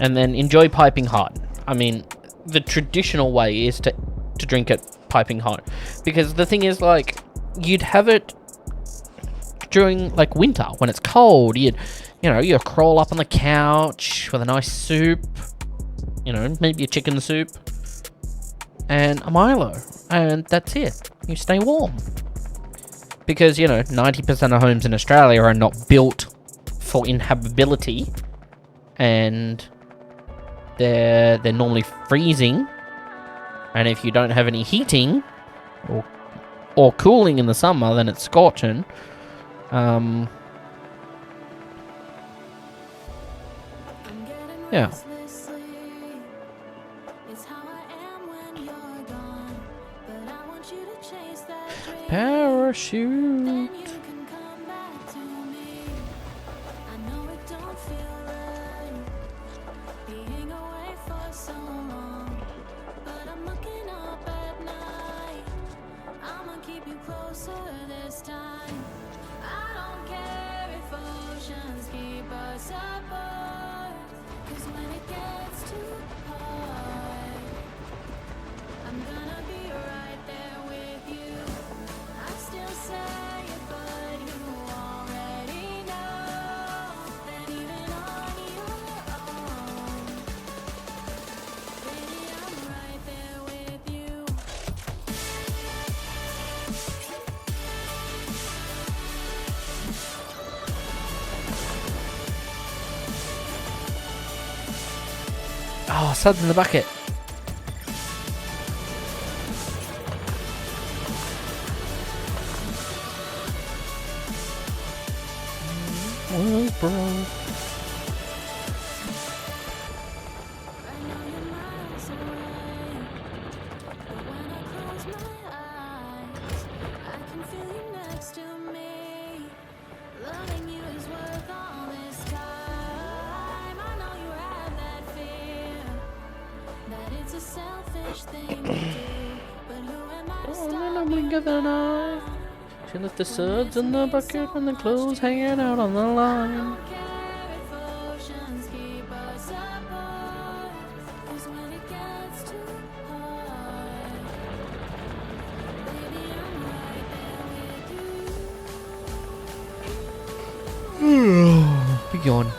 And then enjoy piping hot. I mean, the traditional way is to drink it piping hot, because the thing is, like, you'd have it during like winter when it's cold. You crawl up on the couch with a nice soup, maybe a chicken soup and a Milo, and that's it. You stay warm, because 90% of homes in Australia are not built for inhabitability, and they're normally freezing, and if you don't have any heating or cooling in the summer, then it's scorching. Yeah. Parachute. Oh, suds in the bucket. Oh, bro. She left the suds in the bucket and the clothes hanging out on the line. Be gone.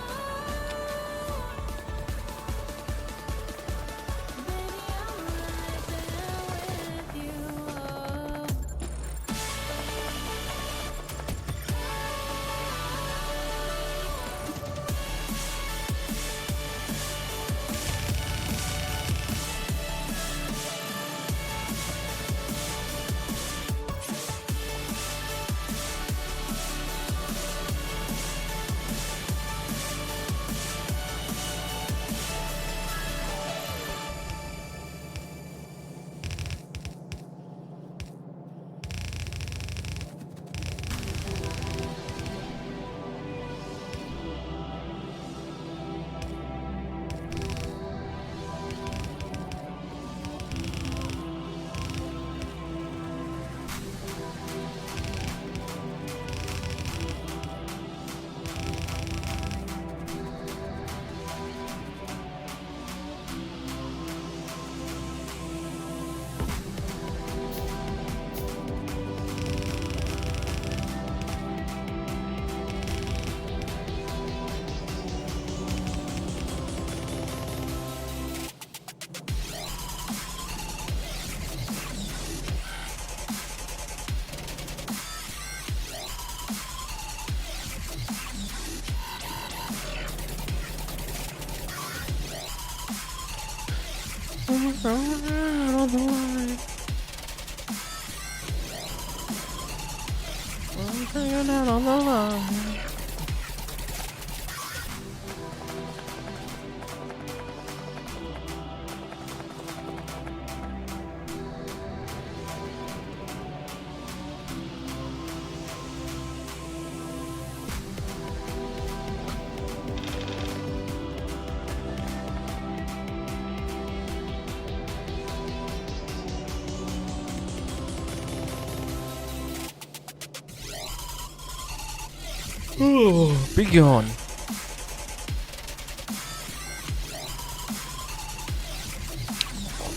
Be gone.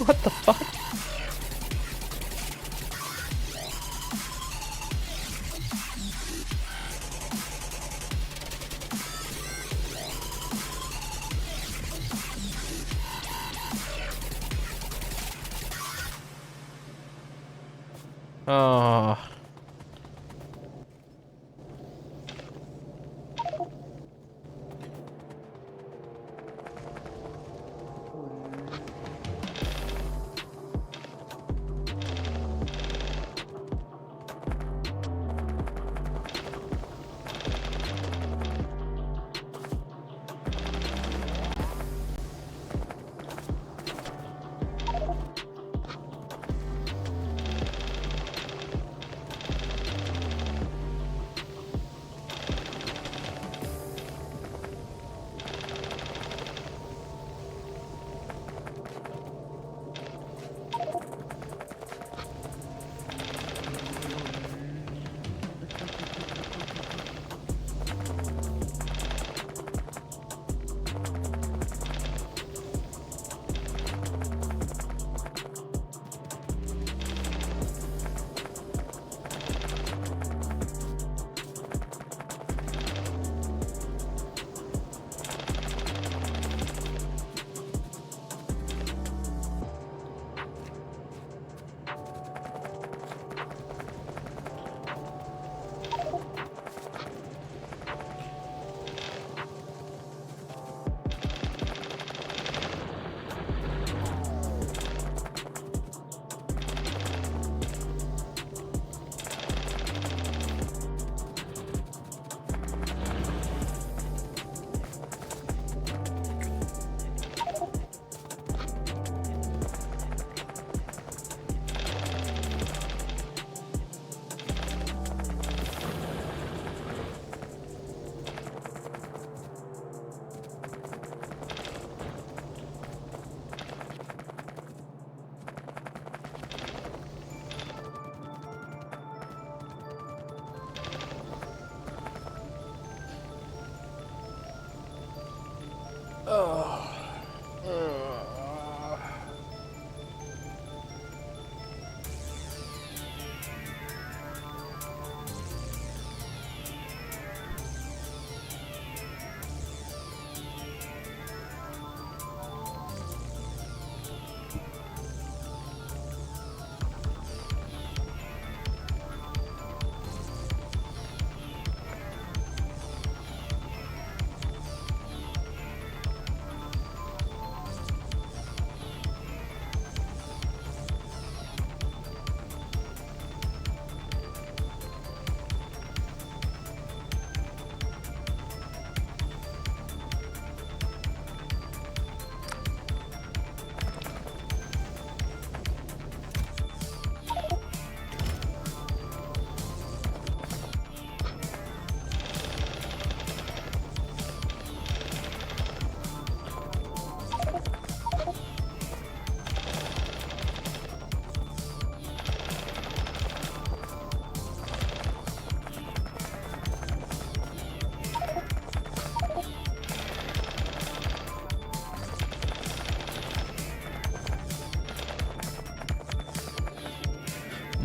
What the fuck? Oh.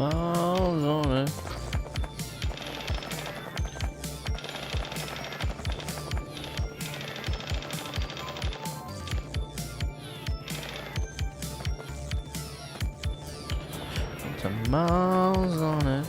Miles on it. Some miles on it.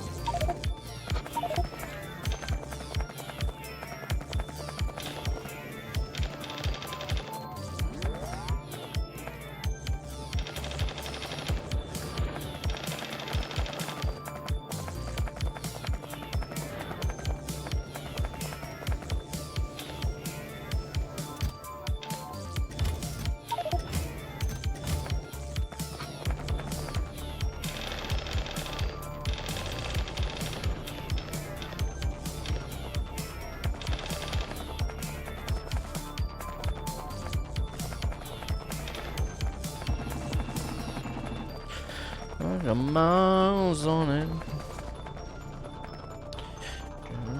Got miles on it.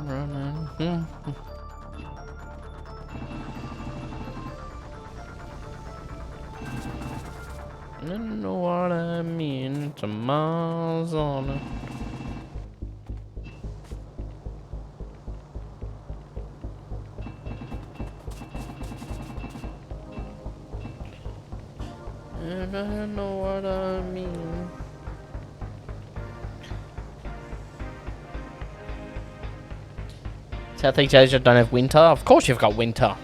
Running. You know what I mean? To miles on it. If I know what I mean. Southeast Asia don't have winter? Of course you've got winter.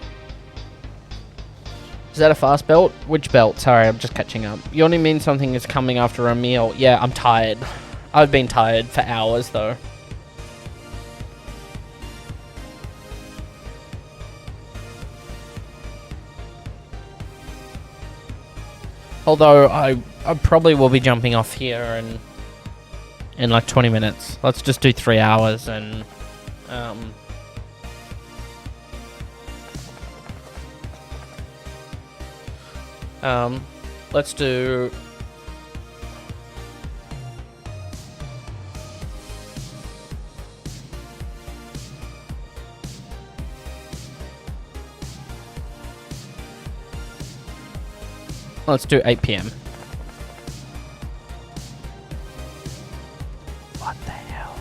Is that a fast belt? Which belt? Sorry, I'm just catching up. You only mean something is coming after a meal. Yeah, I'm tired. I've been tired for hours though. Although I probably will be jumping off here in like 20 minutes. Let's just do 3 hours and let's do let's do 8 p.m. What the hell?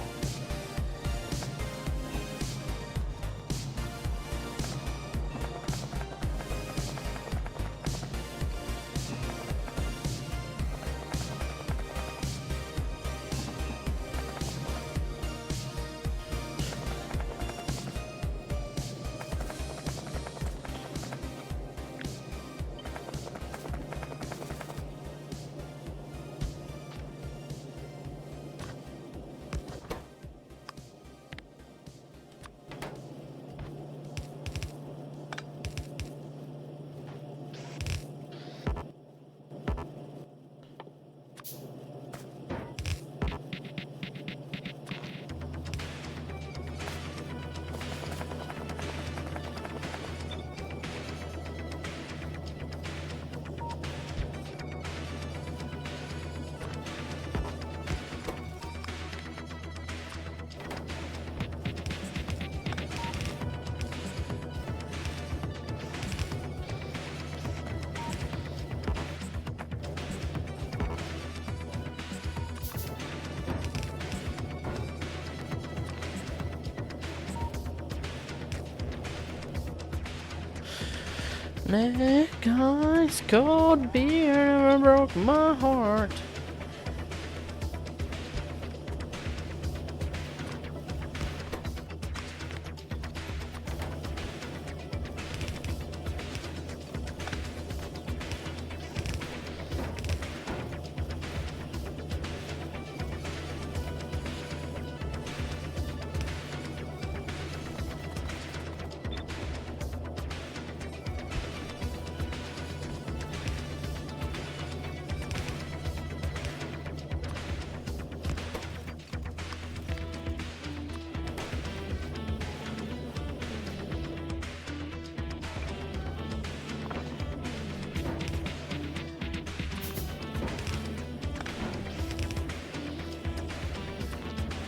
That guy's cold beer never broke my heart.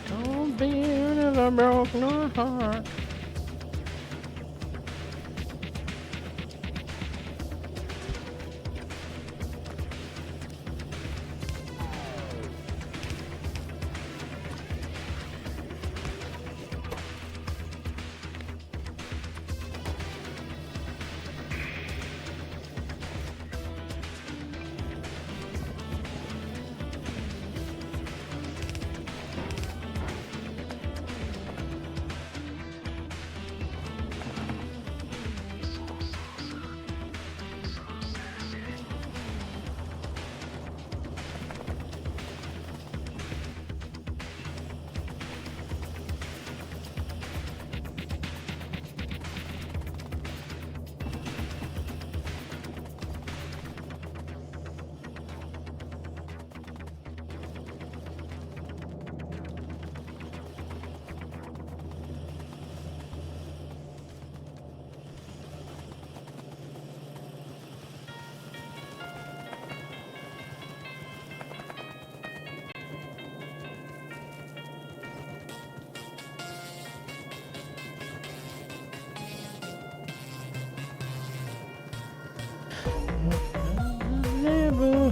Cold beer never broke my heart.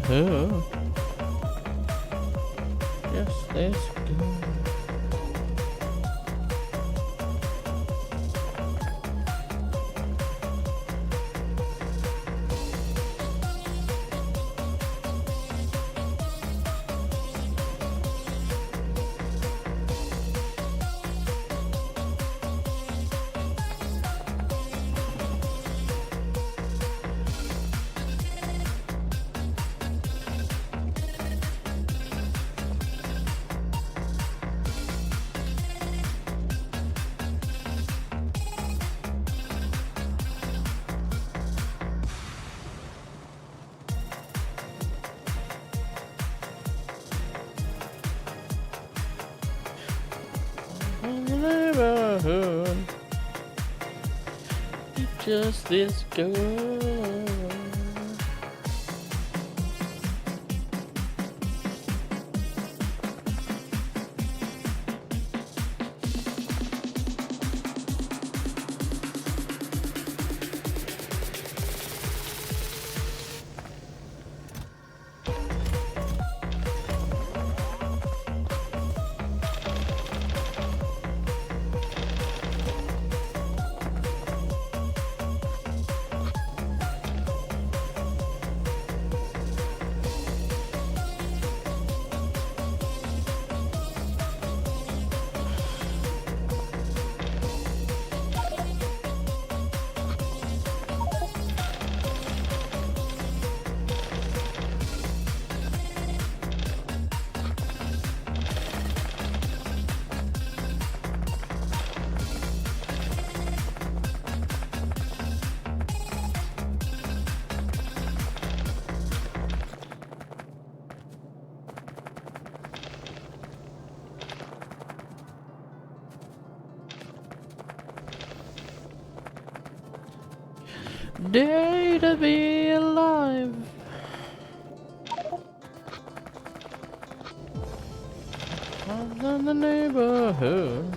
neighborhood. Just this good. Neighborhood, just this good. Day to be alive. I'm in the neighborhood.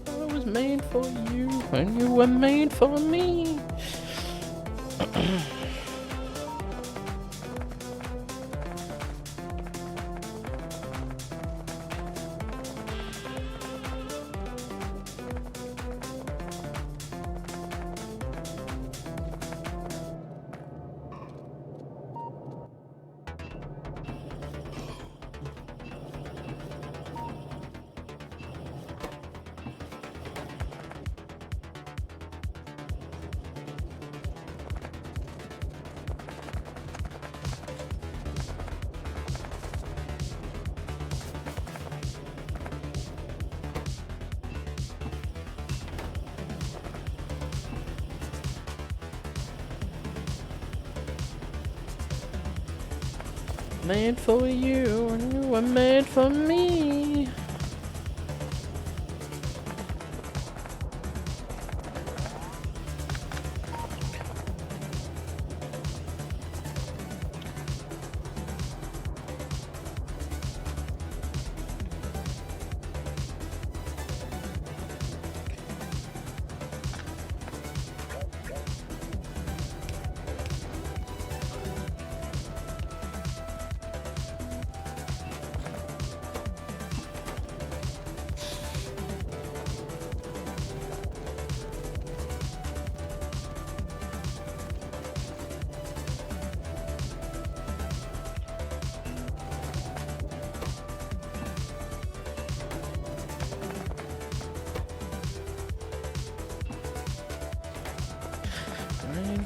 I was made for you, and you were made for me. Made for you, and you were made for me.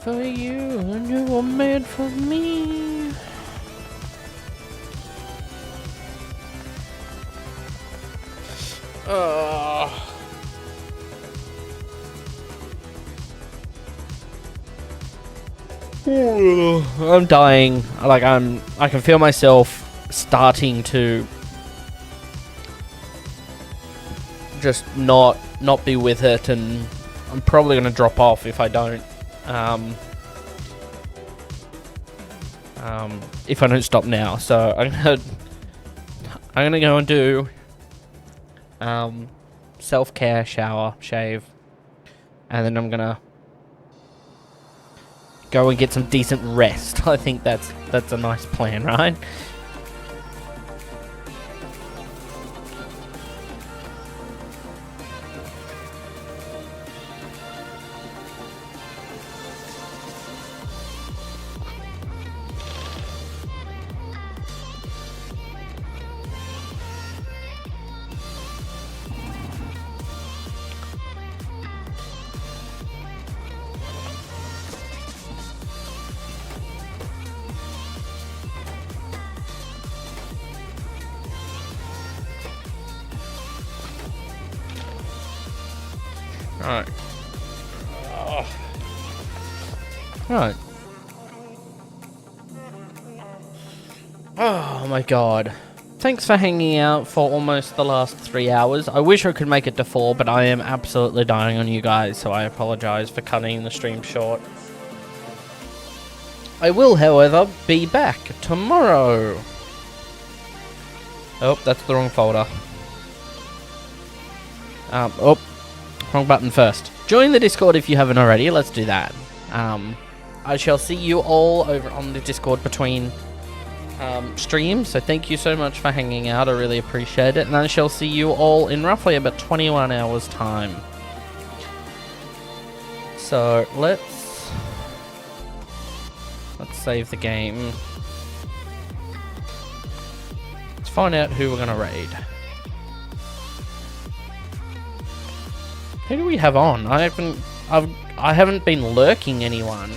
for you, and you were made for me. I'm dying. Like I can feel myself starting to just not be with it, and I'm probably gonna drop off if I don't. If I don't stop now, so I'm gonna go and do self-care, shower, shave, and then I'm gonna go and get some decent rest. I think that's a nice plan, right? Alright. Right. Oh my god. Thanks for hanging out for almost the last 3 hours. I wish I could make it to 4, but I am absolutely dying on you guys, so I apologize for cutting the stream short. I will, however, be back tomorrow. Oh, that's the wrong folder. Oh. Wrong button first. Join the Discord if you haven't already. Let's do that. I shall see you all over on the Discord between streams. So thank you so much for hanging out. I really appreciate it. And I shall see you all in roughly about 21 hours time. So let's save the game. Let's find out who we're gonna raid. Who do we have on? I haven't been lurking anyone.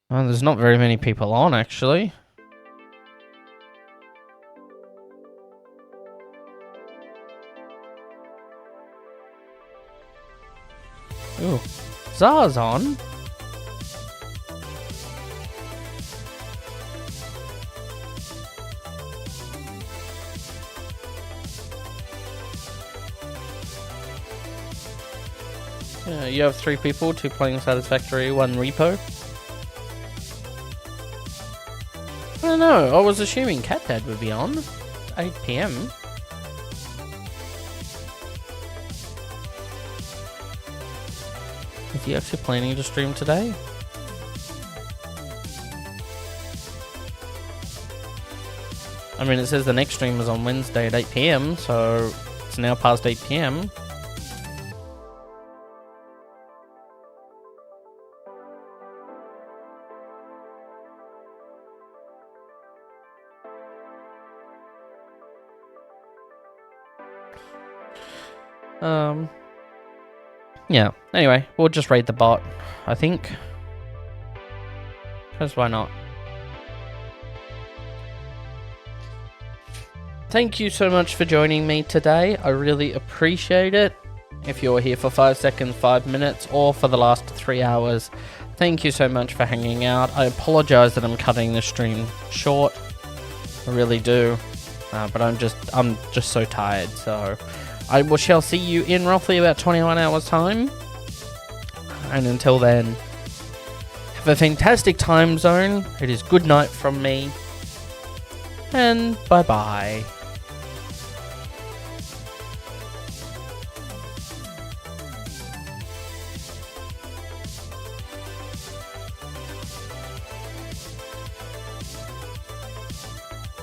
Well, there's not very many people on, actually. Ooh, Zar's on. Yeah, you have 3 people, 2 playing Satisfactory, 1 repo. I don't know, I was assuming Cat Dad would be on. 8 PM. Is he actually planning to stream today? I mean, it says the next stream is on Wednesday at 8 PM, so it's now past 8 PM. Yeah, anyway, we'll just raid the bot, I think. Because why not? Thank you so much for joining me today. I really appreciate it. If you're here for 5 seconds, 5 minutes, or for the last 3 hours, thank you so much for hanging out. I apologize that I'm cutting the stream short. I really do. But I'm just so tired, so shall see you in roughly about 21 hours time. And until then, have a fantastic time zone. It is good night from me. And bye-bye.